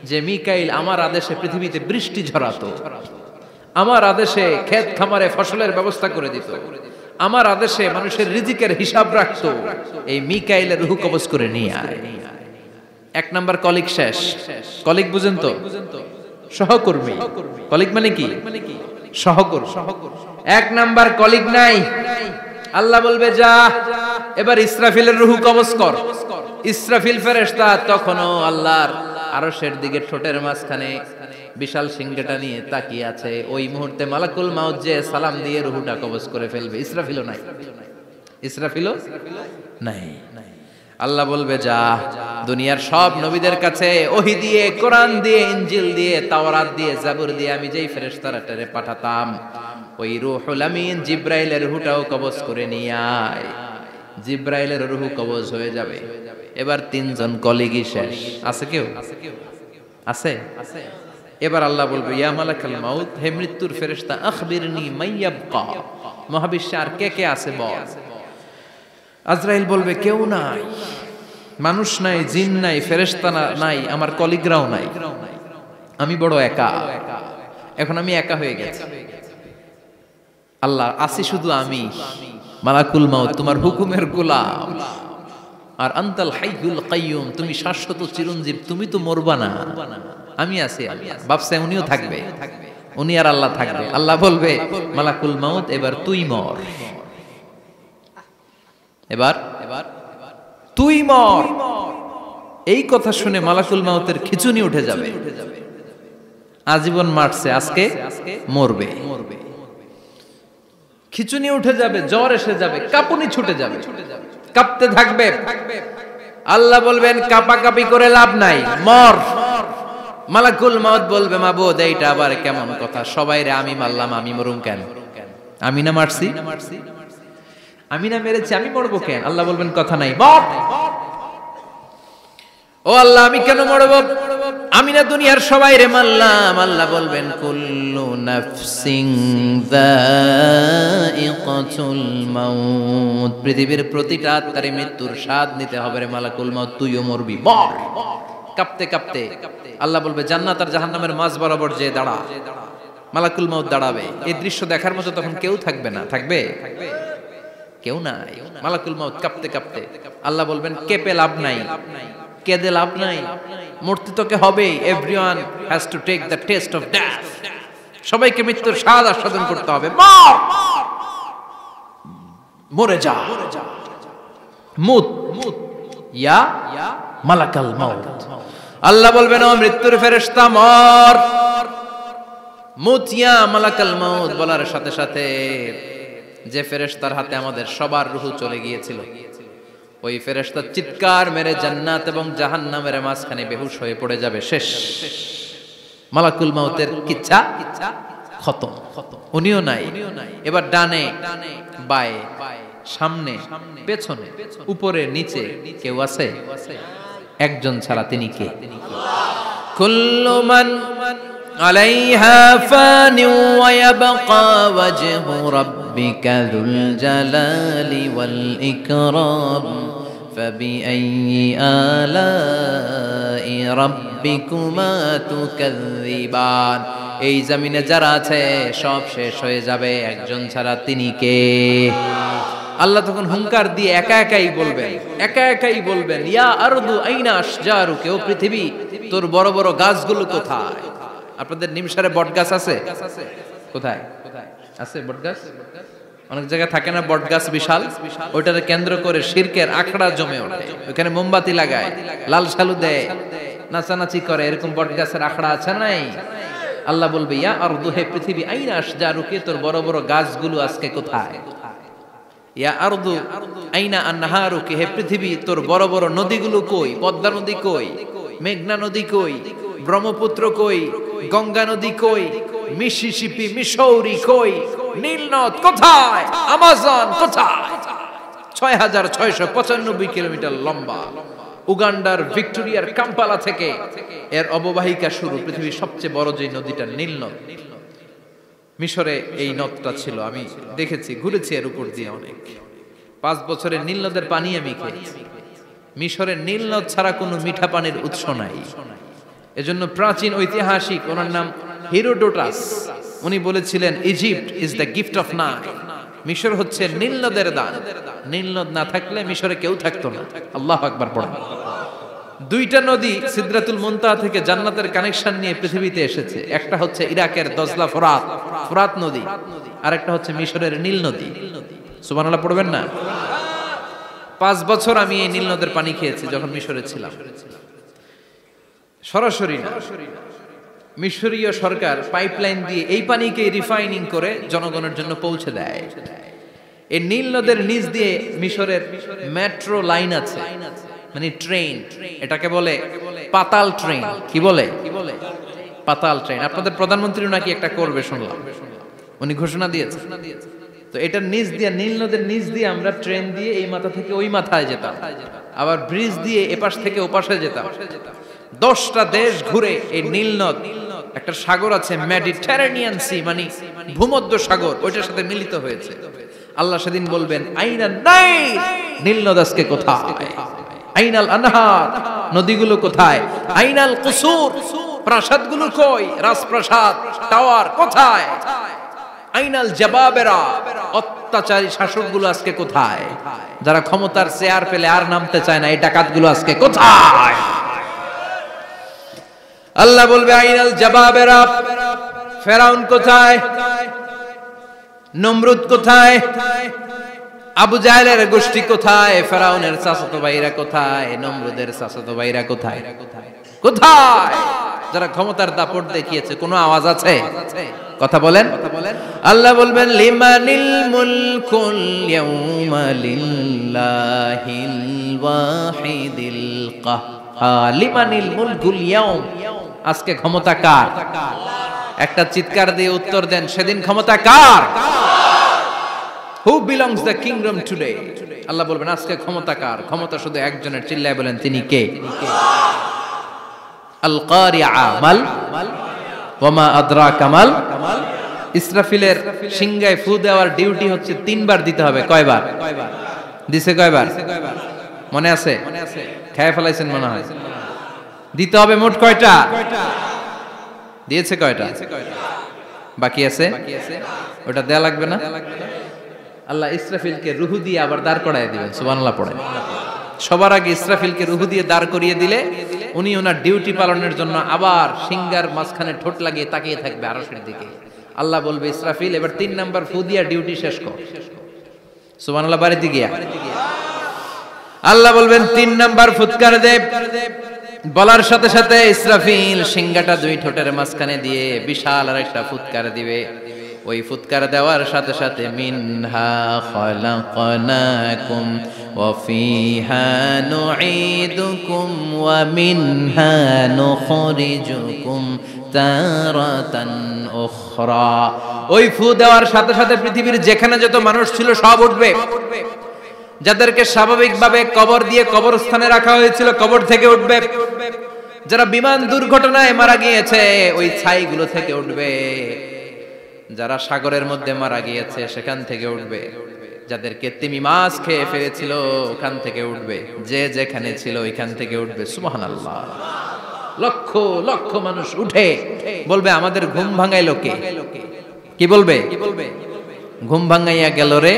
যে মিকাইল আমার আদেশে পৃথিবীতে বৃষ্টি ঝরাতো, আমার আদেশে ক্ষেত খামারে ফসলের ব্যবস্থা করে দিত, আমার আদেশে মানুষের রিজিকের হিসাব রাখতো, এই মিকাইলের রূহ কবজ করে নিয়ে আয়। 1 নাম্বার কলিগ শেষ। কলিগ বুঝেন তো? সহকর্মী। কলিগ মানে কি? সহকর্মী। 1 নাম্বার কলিগ নাই। আল্লাহ বলবে যা এবার ইসরাফিলের রূহ কবজ কর। ইসরাফিল ফেরেশতা তখনও আল্লাহর আরশের দিকে ঠোঁটের মাঝখানে বিশাল সিংহটা নিয়ে তাকিয়ে আছে। ওই মুহূর্তে মালাকুল মাউত যে সালাম দিয়ে রূহটা কবজ করে ফেলবে। ইসরাফিলও নাই, ইসরাফিলও নাই। আল্লাহ বলবে যা দুনিয়ার সব নবীদের কাছে ওহী দিয়ে, কোরআন দিয়ে, ইনজিল দিয়ে, তাওরাত দিয়ে, জাবুর দিয়ে আমি যেই ফেরেশতাটারে পাঠাতাম, ওই রূহুল আমিন জিব্রাইলের রূহটাও কবজ করে নিয়ে আয়। জিব্রাইলের রূহ কবজ হয়ে যাবে। এবার 3 জন কলিগই শেষ। আছে কেউ? আছে? এবার আল্লাহ বলবে ইয়া মালাকাল মাউত, হে মৃত্যুর ফেরেশতা আখবিরনি মাইয়াবকা, মহাবিশ্বে আর কে কে আছে বল। আজরাইল বলবে কেউ নাই, মানুষ নাই, জিন নাই, ফেরেশতা নাই, আমার কলিগরাও নাই, আমি বড় একা। এখন আমি একা হয়ে গেছি। আল্লাহ আসি শুধু আমি। মালাকুল মাউত তোমার হুকুমের গোলাম, আর আনতাল হাইয়ুল কাইয়ুম তুমি শাশ্বত চিরঞ্জীব, তুমি তো মরবা না, আমি আছি। ভাবছে উনিও থাকবে, উনি আর আল্লাহ থাকবে। আল্লাহ বলবে মালাকুল মাউত এবার তুই মর, এবার তুই মর। এই কথা শুনে মালাকুল মাউতের খিচুনি উঠে যাবে। আজীবন মারছে, আজকে মরবে। খিচুনি উঠে যাবে, জ্বর এসে যাবে, কাঁপুনি ছুটে যাবে, কাঁপতে থাকবে। আল্লাহ বলবেন কাঁপাকাঁপি করে লাভ নাই, মর। মালাকুল মাউত বলবে মাবুদ এইটা আবার কেমন কথা, সবাই রে আমি মারলাম, আমি মরুম কেন? আমি না মারছি, আমি না মেরেছি, আমি মরবো কেন? আল্লাহ বলবেন কথা নাই, মর। ও আল্লাহ আমি কেন মরব? আমি না দুনিয়ার সবাই রে মারলাম। আল্লাহ বলবেন কুল্লু নাফসিন যায়িকাতুল মাউত, পৃথিবীর প্রতিটা আত্মারে মৃত্যুর স্বাদ নিতে হবে রে মালাকুল মাউত, তুইও মরবি, মর। কাঁপতে কাঁপতে আল্লাহ বলবে জান্নাত আর জাহান্নামের মাঝ বরাবর যে দাঁড়া। মালাকুল মাউত দাঁড়াবে, এই দৃশ্য দেখার মতো তখন কেউ থাকবে না, থাকবে কেউ নাই। মালাকুল মাউত কাঁপতে কাঁপতে আল্লাহ বলবেন কেঁপে লাভ নাই, কেঁদে লাভ নাই, মরতে তোকে হবেই। Everyone has to take the test of death, সবাইকে মৃত্যুর স্বাদ আস্বাদন করতে হবে। মর, মরে যা, মুত ইয়া মালাকাল মাউত। আল্লাহ বলবেন ও মৃত্যুর ফেরেশতা মর, মুত ইয়া মালাকাল মাউত। বলার সাথে সাথে যে ফেরেশতার হাতে আমাদের সবার রূহ চলে গিয়েছিল, ওই ফেরেশতা চিৎকার মেরে জান্নাত এবং জাহান্নামের মাঝখানে বেহুশ হয়ে পড়ে যাবে, শেষ। মালাকুল মাউতের কিচ্ছা খতম, উনিও নাই। এবার ডানে বায়ে সামনে পেছনে উপরে নিচে কেউ আছে? একজন ছাড়া, তিনি কে? কুল্লু মান আলাইহা ফানি ওয়া ইয়াবকা ওয়াজহু রাব্বিকা যুল জালালি ওয়াল ইকরাম ফাবিআইয়ি আলাই রাব্বিকুমা তুকাযযিবান। এই জমিনে যারা আছে সব শেষ হয়ে যাবে, একজন ছাড়া, তিনি কে? আল্লাহ তখন হুঙ্কার দিয়ে একা একাই বলবেন ইয়া আরদু আইনা আশজারুকা, ও পৃথিবী তোর বড় বড় গাছগুলো কোথায়? আপনাদের নিমসারে বট গাছ আছে? কোথায় আছে বট গাছ? অনেক জায়গায় থাকে না বট গাছ বিশাল, ওইটাকে কেন্দ্র করে শিরকের আখড়া জমে ওঠে, ওখানে মোমবাতি লাগায়, লাল সালু দেয়, নাচানাচি করে, এরকম বট গাছের আখড়া আছে নাই? আল্লাহ বলবে ইয়া আরদু, হে পৃথিবী, আইনা আশজারুকা, তোর বড় বড় গাছগুলো আজকে কোথায়? ইয়া আরদু আইনা আনহারুকা, হে পৃথিবী তোর বড় বড় নদীগুলো কই? পদ্মা নদী কই? মেঘনা নদী কই? ব্রহ্মপুত্র কই? গঙ্গা নদী কই? মিসিসিপি, মিসৌরি কই? নীল নদ কোথায়? আমাজন কোথায়? ৬৬৯৫ কিলোমিটার লম্বা, উগান্ডার ভিক্টোরিয়ার কাম্পালা থেকে এর অববাহিকা শুরু। পৃথিবীর সবচেয়ে বড় যে নদীটা নীল নদ, মিশরে এই নদটা ছিল, আমি দেখেছি, ঘুরেছি এর উপর দিয়ে অনেক। 5 বছরের নীল নদের পানি আমি খেয়েছি। মিশরের নীল নদ ছাড়া কোনো মিঠা পানির উৎস নাই। এজন্য প্রাচীন ঐতিহাসিক, ওনার নাম হেরোডোটাস, উনি বলেছিলেন Egypt is the gift of Nile, মিশর হচ্ছে নীল নদের দান। নীল নদ না থাকলে মিশরে কেউ থাকতো না। আল্লাহু আকবার পড়েন। 2টা নদী সিদরাতুল মুনতাহা থেকে জান্নাতের কানেকশন নিয়ে পৃথিবীতে এসেছে। একটা হচ্ছে ইরাকের দজলা ফোরাত নদী, আর একটা হচ্ছে মিশরের নীল নদী। সুবহানাল্লাহ পড়বেন না? 5 বছর আমি এই নীল নদের পানি খেয়েছি যখন মিশরে ছিলাম। সরাসরি না, মিশরীয় সরকার পাইপলাইন দিয়ে এই পানিকে রিফাইনিং করে জনগণের জন্য পৌঁছে দেয়। এই নীল নদের নিচ দিয়ে মিশরের মেট্রো লাইন আছে, মানে ট্রেন, এটাকে বলে পাতাল ট্রেন। কি বলে? পাতাল ট্রেন। আপনাদের প্রধানমন্ত্রীও নাকি একটা করবে শুনলাম, উনি ঘোষণা দিয়েছে। তো এটার নিচ দিয়ে, নীল নদের নিচ দিয়ে আমরা ট্রেন দিয়ে এই মাথা থেকে ওই মাথায় যেতাম, আবার ব্রিজ দিয়ে এপাশ থেকে ওপাশে যেতাম। 10টা দেশ ঘুরে এই নীল নদ, একটা সাগর আছে মেডিটেরেনিয়ান সি, মানে ভূমধ্য সাগর, ওইটার সাথে মিলিত হয়েছে। আল্লাহ সেদিন বলবেন আইনা নাইল, নীল নদ আজকে কোথায়? আইনাল আনহার, নদীগুলো কোথায়? আইনাল কুসুর, প্রাসাদগুলো কই? রাজপ্রাসাদ, টাওয়ার কোথায়? আইনাল জাবাবেরা, অত্যাচারী শাসকগুলো আজকে কোথায়? যারা ক্ষমতার চেয়ার পেলে আর নামতে চায় না, এই ডাকাতগুলো আজকে কোথায়? আল্লাহ বলবে আইনাল জাবাবেরা, ফেরাউন কোথায়? নমরুদ কোথায়? আবু জাহেলের গোষ্ঠী কোথায়? ফেরাউনের চাচাতো ভাইরা কোথায়? নমরুদের চাচাতো ভাইরা কোথায়? কোথায়? যারা ক্ষমতার দাপট দেখিয়েছে, কোনো আওয়াজ আছে? কথা বলেন। আল্লাহ বলবেন লিমানিল মুলকুল ইয়াউমা লিল্লাহিল ওয়াহিদিল কাহ্হার। লিমানিল মুলকুল ইয়াউম, আজকে ক্ষমতা কার? একটা চিৎকার দিয়ে উত্তর দেন, সেদিন ক্ষমতা কার? Who belongs the kingdom today? আল্লাহ বলবেন আজকে ক্ষমতা কার? ক্ষমতা শুধু একজনের, চিল্লায় বলেন তিনি কে? আল কারিআ মাল ওয়া মা আদরাকা মাল। ইসরাফিলের সিংহায় ফু দেওয়ার ডিউটি হচ্ছে 3 বার দিতে হবে। কয়বার দিছে? কয়বার মনে আছে? খেয়ে ফেলাইছেন মনে হয়। দিতে হবে মোট কয়টা? দিয়েছে কয়টা? বাকি আছে? ওটা দেয়া লাগবে না? আল্লাহ ইসরাফিলকে রুহু দিয়ে আবার দাঁড় করায় দিবেন। সুবহানাল্লাহ পড়েন। সবার আগে ইসরাফিলকে রুহু দিয়ে দাঁড় করিয়ে দিলে উনি ওনার ডিউটি পালনের জন্য আবার সিংহার মাঝখানে ঠোঁট লাগিয়ে তাকিয়ে থাকবে আরশের দিকে। আল্লাহ বলবে ইসরাফিল এবার 3 নাম্বার ফু দিয়া ডিউটি শেষ কর। সুবহানাল্লাহ। বাড়িতে গিয়া আল্লাহ বলবেন 3 নাম্বার ফুৎকার দে। বলার সাথে সাথে ইসরাফিল সিংহাটা 2 ঠোঁটের মাঝখানে দিয়ে বিশাল আরেকটা ফুৎকার দিবে। ওই ফুৎকার দেওয়ার সাথে সাথে মিনহা খলাকনাকুম ওয়া ফিহা নুঈদুকুম ওয়া মিনহা নুখরিজুকুম তারাতান উখরা। ওই ফু দেওয়ার সাথে সাথে পৃথিবীর যেখানে যত মানুষ ছিল সব উঠবে। যাদেরকে স্বাভাবিকভাবে কবর দিয়ে কবরস্থানে রাখা হয়েছিল কবর থেকে উঠবে। যারা বিমান দুর্ঘটনায় মারা গিয়েছে ওই ছাইগুলো থেকে উঠবে। যারা সাগরের মধ্যে মারা গিয়েছে সেখান থেকে উঠবে। যাদেরকে তিমি মাছ খেয়ে ফেলেছিল ওখান থেকে উঠবে। যে যেখানে ছিল ওইখান থেকে উঠবে। সুবহানাল্লাহ। লক্ষ লক্ষ মানুষ উঠে বলবে আমাদের ঘুম ভাঙাইলো কে? কি বলবে? ঘুম ভাঙাইয়া গেল রে,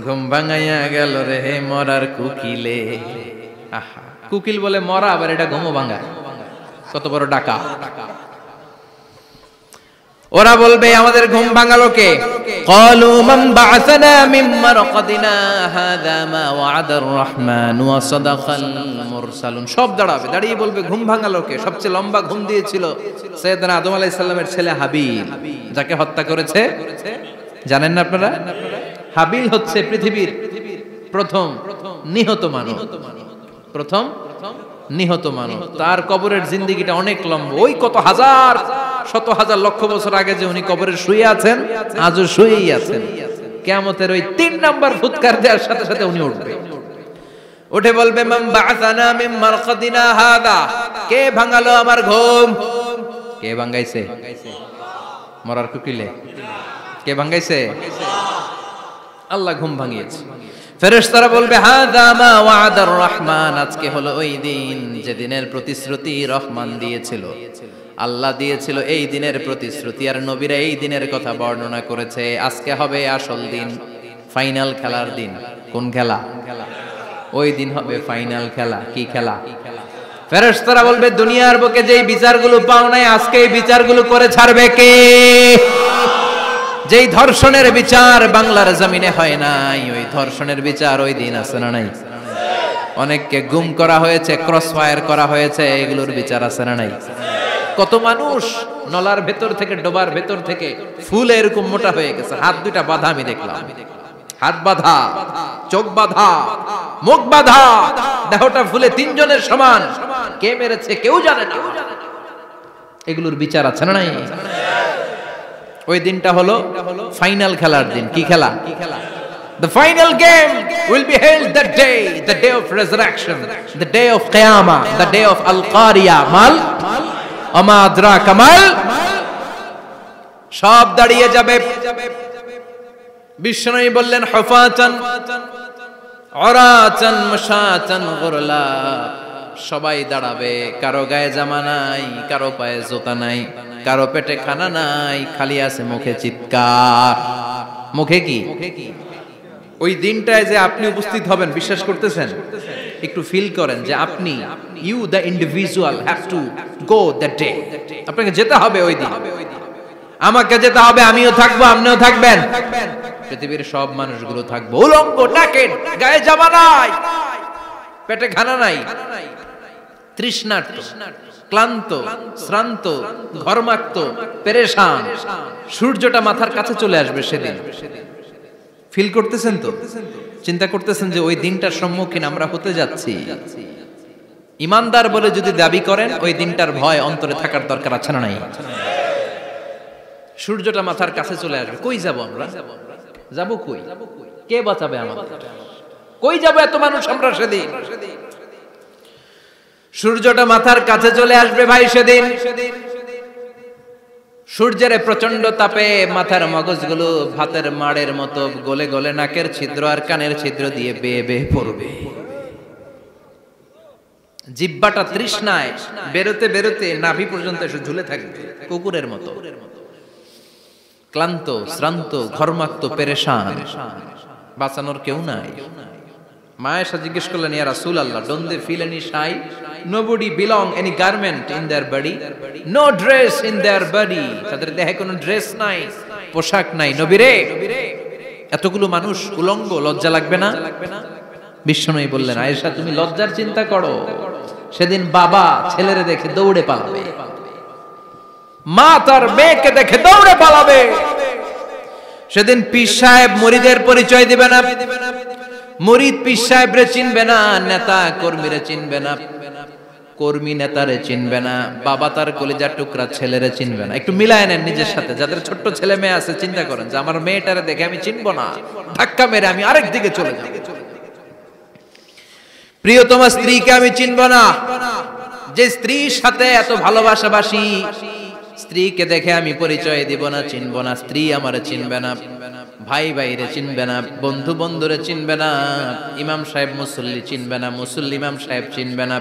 ঘুম ভাঙাইয়া গেল রে মরার কুকিলে। আহা, কুকিল বলে মরা, আবার এটা ঘুমও ভাঙায়। কত বড় ডাকা! ওরা বলবে আমাদের ঘুম ভাঙালো কে? ক্বালু মান বা'আসানা মিন মারকাদিনা হাযা মা ওয়া'আদার রহমান ওয়া সাদাকাল মুরসালুন। সব দাঁড়াবে, দাঁড়িয়ে বলবে ঘুম ভাঙালো কে? সবচেয়ে লম্বা ঘুম দিয়েছিল সাইয়েদনা আদম আলাইহিস সালামের ছেলে হাবিল, যাকে হত্যা করেছে। জানেন না আপনারা? হাবিল হচ্ছে পৃথিবীর প্রথম নিহত মানব। প্রথম নিহত মানব। তার কবরের জিন্দেগিটা অনেক লম্বা। ওই কত হাজার শত হাজার লক্ষ বছর আগে যে উনি কবরে শুয়ে আছেন, আজও শুয়েই আছেন। কিয়ামতের ওই 3 নাম্বার ফুৎকার দেওয়ার সাথে সাথে উনি উঠবে। উঠে বলবে মান বা'আসানা মিন মারকাদিনা হাযা। কে ভাঙালো আমার ঘুম? কে ভাঙাইছে? মরার কুকিলে কে ভাঙাইছে? আল্লাহ ঘুম ভাঙিয়েছে। ফেরেশতারা বলবে হাযা মা ওয়া'আদার রহমান। আজকে হলো ওই দিন যে দিনের প্রতিশ্রুতি রহমান দিয়েছিল, আল্লাহ দিয়েছিল। এই দিনের প্রতিশ্রুতি আর নবীরা এই দিনের কথা বর্ণনা করেছে। আজকে হবে আসল দিন, ফাইনাল খেলার দিন। কোন খেলা? ওই দিন হবে ফাইনাল খেলা। কি খেলা? ফেরেশতারা বলবে দুনিয়ার বুকে যেই বিচারগুলো পাও নাই আজকে এই বিচারগুলো করে ছাড়বে কে? যেই ধর্ষণের বিচার বাংলার জমিনে হয় নাই, ওই ধর্ষণের বিচার ওই দিন আছে না নাই? অনেককে গুম করা হয়েছে, ক্রস ফায়ার করা হয়েছে, এগুলোর বিচার আছে না নাই? কত মানুষ নলার ভেতর থেকে, ডোবার ভেতর থেকে ফুলে এরকম মোটা হয়ে গেছে। হাত 2টা বাঁধা আমি দেখলাম। হাত বাঁধা, চোখ বাঁধা, মুখ বাঁধা, দেহটা ফুলে 3 জনের সমান। কে মেরেছে কেউ জানে না। এগুলোর বিচার আছে না নাই? ওই দিনটা হলো ফাইনাল খেলার দিন। কি খেলা? The final game will be held that day, the day of resurrection, the day of Qiyamah, the day of Al-Qari'ah. Mal আমা আদরাকা মাল। সব দাঁড়িয়ে যাবে। বিশ্বনবী বললেন হুফাতান উরাতান মাশাতান গুরলা। সবাই দাঁড়াবে, কারো গায়ে জামা নাই, কারো পায়ে জুতা নাই, কারো পেটে খানা নাই, খালি আছে মুখে চিৎকার। মুখে কি? ওই দিনটায় যে আপনি উপস্থিত হবেন, বিশ্বাস করতেছেন? একটু ফিল করেন যে আপনি, you the individual have to go that day. আপনাকে যেতে হবে ওই দিন, আমাকে যেতে হবে, আমিও থাকবো, আপনিও থাকবেন, পৃথিবীর সব মানুষগুলো থাকবো উলঙ্গ, নাকেড, গায়ে জামা নাই, পেটে খানা নাই, তৃষ্ণার্ত, ক্লান্ত, শ্রান্ত, ঘর্মাক্ত, পেরেশান। সূর্যটা মাথার কাছে চলে আসবে সেদিন। ফিল করতেছেন তো? চিন্তা করতেছেন যে ওই দিনটার সম্মুখীন আমরা হতে যাচ্ছি। ইমানদার বলে যদি দাবি করেন, ওই দিনটার ভয় অন্তরে থাকার দরকার আছে না নাই? সূর্যটা মাথার কাছে চলে আসবে, কই যাব আমরা? যাব কই? কে বাঁচাবে আমাদের? কই যাব এত মানুষ আমরা সেদিন? সূর্যটা মাথার কাছে চলে আসবে ভাই সেদিন। সূর্যের প্রচন্ড তাপে মাথার মগজগুলো ভাতের মাড়ের মতো গলে গলে নাকের ছিদ্র আর কানের ছিদ্র দিয়ে বেয়ে বেয়ে পড়বে। জিহ্বাটা তৃষ্ণায় বেরোতে বেরোতে নাভি পর্যন্ত এসে ঝুলে থাকবে কুকুরের মতো। ক্লান্ত, শ্রান্ত, ঘর্মাক্ত, পেরেশান, বাঁচানোর কেউ নাই। মায়েশা জিজ্ঞেস করলেন, ইয়া রাসূলুল্লাহ, don't they feel any shy? Nobody belong any garment in their body, no dress in their body. তাদের দেহে কোনো ড্রেস নাই, পোশাক নাই। নবী রে, এতগুলো মানুষ উলঙ্গ, লজ্জা লাগবে না? বিশ্বনবী বললেন, আয়েশা তুমি লজ্জার চিন্তা করো, সেদিন বাবা ছেলেরে দেখে দৌড়ে পালাবে, মা তার মেয়েকে দেখে দৌড়ে পালাবে। সেদিন পীর সাহেব মুরিদের পরিচয় দিবে না, মুরিদ পীর সাহেবরে চিনবে না, নেতা কর্মীরে চিনবে না, কর্মী নেতারে চিনবে না, বাবা তার কলিজার টুকরা ছেলেরে চিনবে না। একটু মিলায় নেন নিজের সাথে। যাদের ছোট্ট ছেলে মেয়ে আছে, চিন্তা করেন যে আমার মেয়েটারে দেখে আমি চিনবো না, ধাক্কা মেরে আমি আরেক দিকে চলে যাব। প্রিয়তমা স্ত্রীকে আমি চিনবো না, যে স্ত্রীর সাথে এত ভালোবাসাবাসি, স্ত্রীকে দেখে আমি পরিচয় দিব না, চিনবো না। স্ত্রী আমারে চিনবে না, ভাই ভাইরে চিনবে না, বন্ধু বন্ধুরে চিনবে না, ইমাম সাহেব মুসল্লি চিনবে না, মুসল্লি ইমাম সাহেব চিনবে না,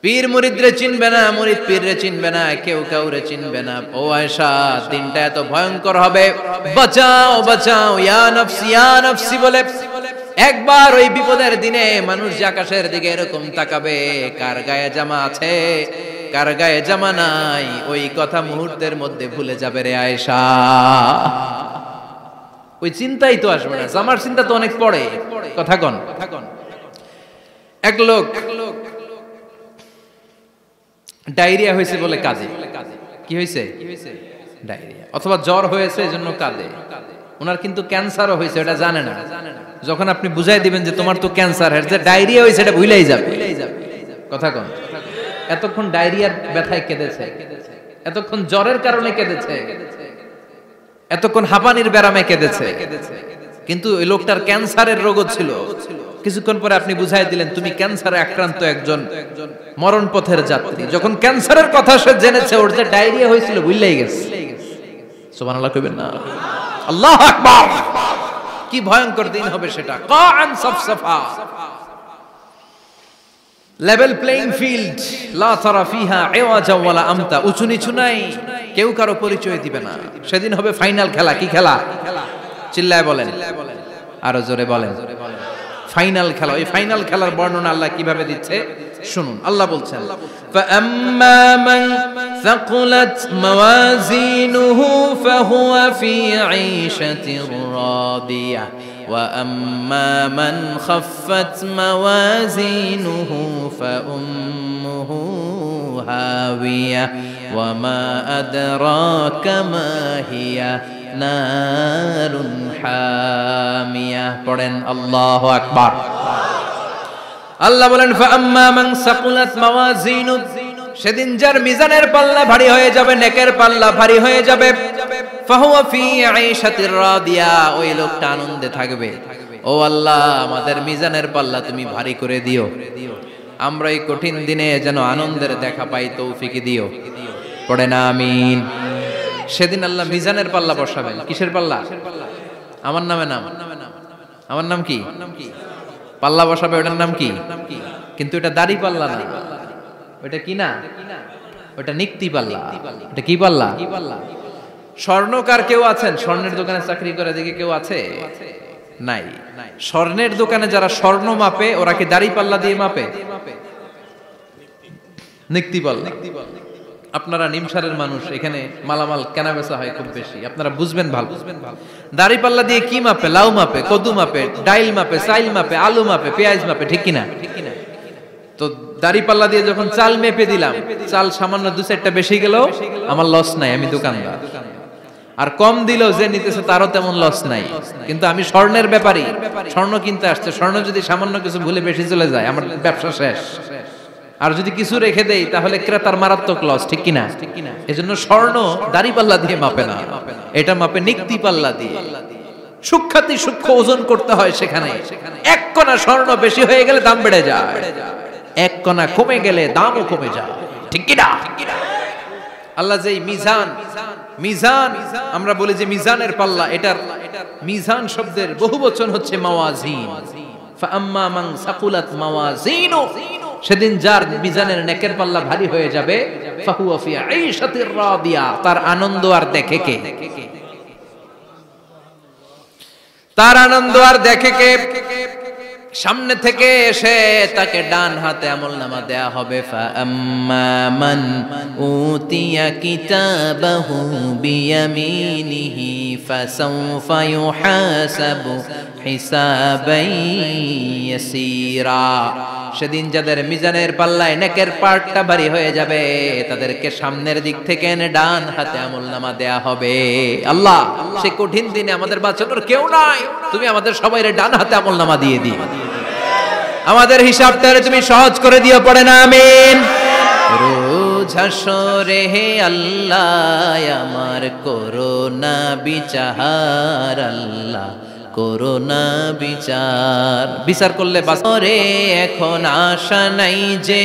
পীর মুরিদরে চিনবে না, মুরিদ পীররে চিনবে না, কেউ কাউরে চিনবে না। ও আয়েশা, দিনটা এত ভয়ঙ্কর হবে, বাঁচাও বাঁচাও, ইয়া নফসি ইয়া নফসি বলে একবার ওই বিপদের দিনে মানুষ যে আকাশের দিকে এরকম তাকাবে, কার গায়ে জামা আছে, কার গায়ে জামা নাই, ওই কথা মুহূর্তের মধ্যে ভুলে যাবে রে আয়েশা। ওই চিন্তাই তো আসবে না, জামার চিন্তা তো অনেক পরে। কথা কন। এক লোক ডায়রিয়া হয়েছে বলে কাঁদে। কি হয়েছে? ডায়রিয়া, অথবা জ্বর হয়েছে এজন্য কাঁদে। ওনার কিন্তু ক্যান্সারও হয়েছে, এটা জানে না। যখন আপনি বুঝাই দিবেন যে তোমার তো ক্যান্সার, যে ডায়রিয়া হয়েছে এটা ভুলেই যাবে। কথা কন। এতক্ষণ ডায়রিয়ার ব্যথায় কেঁদেছে, এতক্ষণ জ্বরের কারণে কেঁদেছে, এতক্ষণ হাঁপানির ব্যারামে কেঁদেছে, কিন্তু ওই লোকটার ক্যান্সারের রোগও ছিল। কিছুক্ষণ পরে আপনি বুঝাই দিলেন তুমি ক্যান্সারে আক্রান্ত একজন মরণ পথের যাত্রী। যখন ক্যান্সারের কথা সে জেনেছে, ওর যে ডায়রিয়া হয়েছিল ভুলেই গেছে। সুবহানাল্লাহ কইবেন না? আল্লাহু আকবার। কি ভয়ঙ্কর দিন হবে সেটা। কাআন সাফসাফা, লেভেল প্লেইং ফিল্ড, লা তারা ফিহা ইওয়াজা ওয়ালা আমতা। উঁচু নিচু নাই, কেউ কারো পরিচয় দিবে না। সেদিন হবে ফাইনাল খেলা। কি খেলা? চিল্লায় বলেন, আরো জোরে বলেন। ফাইনাল খেলা। ওই ফাইনাল খেলার বর্ণনা আল্লাহ কিভাবে দিচ্ছে শুনুন। আল্লাহ বলছেন, ফাআম্মা মান সাকুলাত মাওয়াজিনুহু ফাহুয়া ফি ঈশাতির রাদিয়াহ ওয়া আম্মা মান খাফফাত মাওয়াজিনুহু ফাউম্মুহু হাওিয়া ওয়া মা আদরাকা মা হিয়া নারুন হামিয়া। পড়েন আল্লাহু আকবার। আল্লাহ বলেন, ফাআম্মা মান সাকুলাত মাওয়াজিনু, সেদিন যার মিজানের পাল্লা ভারী হয়ে যাবে, নেকের পাল্লা ভারী হয়ে যাবে, ফাহুয়া ফি ঈশাতির রাদিয়া, ওই লোকটা আনন্দে থাকবে। ও আল্লাহ, আমাদের মিজানের পাল্লা তুমি ভারী করে দিও, আমরা এই কঠিন দিনে যেন আনন্দের দেখা পাই, তৌফিক দিও। পড়ে না আমিন। সেদিন আল্লাহ মিজানের পাল্লা বসাবেন। কিসের পাল্লা? আমার নামে নাম। আমার নাম কি? পাল্লা বসাবে, ওটার নাম কি? কিন্তু এটা দাড়ি পাল্লা না, ওটা কি না, ওটা নিক্তি পাল্লা। এটা কি পাল্লা? স্বর্ণকার কেউ আছেন? স্বর্ণের দোকানে চাকরি করে দেখে কেউ আছে? নাই। স্বর্ণের দোকানে যারা স্বর্ণ মাপে ওরা কি দাড়ি পাল্লা দিয়ে মাপে? নিক্তি পাল্লা। আপনারা নিমসারের মানুষ, এখানে মালামাল কেনা বেচা হয় খুব বেশি, আপনারা বুঝবেন ভালো। দাড়ি পাল্লা দিয়ে কি মাপে? লাউ মাপে, কদু মাপে, ডাইল মাপে, চাইল মাপে, আলু মাপে, পেঁয়াজ মাপে, ঠিক কিনা? তো দাড়ি পাল্লা দিয়ে যখন চাল মেপে দিলাম, চাল সামান্য 2-4টা বেশি গেল, আমার লস নাই, আমি দোকানদার। আর কম দিলেও যে নিতেছে তারও তেমন লস নাই, কিন্তু আমি স্বর্ণের ব্যাপারী, স্বর্ণ কিনতে আসছে, স্বর্ণ যদি সামান্য কিছু ভুলে বেশি চলে যায় আমার ব্যবসা শেষ। আর যদি কিছু রেখে দেই তাহলে ক্রেতার মারাত্মক লস, ঠিক কিনা? এজন্য স্বর্ণ দাড়ি পাল্লা দিয়ে মাপে না, এটা মাপে নিক্তি পাল্লা দিয়ে। সূক্ষ্মাতি সূক্ষ্ম ওজন করতে হয় সেখানে। এক কণা স্বর্ণ বেশি হয়ে গেলে দাম বেড়ে যায়, এক কণা কমে গেলে দামও কমে যায়, ঠিক কিনা? আল্লাহ যে মিজান, মিজান আমরা বলি যে মিজানের পাল্লা, এটার মিজান শব্দের বহুবচন হচ্ছে মাওয়াজিন। ফাআম্মা মান সাকুলাত মাওয়াজিনু, সেদিন যার মিজানের নেকের পাল্লা ভারী হয়ে যাবে, ফাহুয়া ফি আইশাতির রাদিয়া, তার আনন্দ আর দেখে কে? তার আনন্দ আর দেখে কে? সামনে থেকে এসে তাকে ডান হাতে আমলনামা দেয়া হবে। ফাআম্মা মান উতিয়া কিতাবাহু বিয়ামিনিহি ফাসাউফা ইউহাসাবু হিসাবান ইয়াসীরা, সেদিন যাদের মিজানের পাল্লায় নেকের পার্টটা ভারী হয়ে যাবে তাদেরকে সামনের দিক থেকে এনে ডান হাতে আমলনামা দেয়া হবে। আল্লাহ, সেই কঠিন দিনে আমাদের বাঁচানোর কেউ নাই, তুমি আমাদের সবাইরে ডান হাতে আমলনামা দিয়ে দিও, আমাদের হিসাবটারে তুমি সহজ করে দিও, পড়ে না আমিন। রোজ হাসরে হে আল্লাহ আমার করোনা বিচার, আল্লাহ করোনা বিচার, বিচার করলে বাসরে এখন আশা নাই যে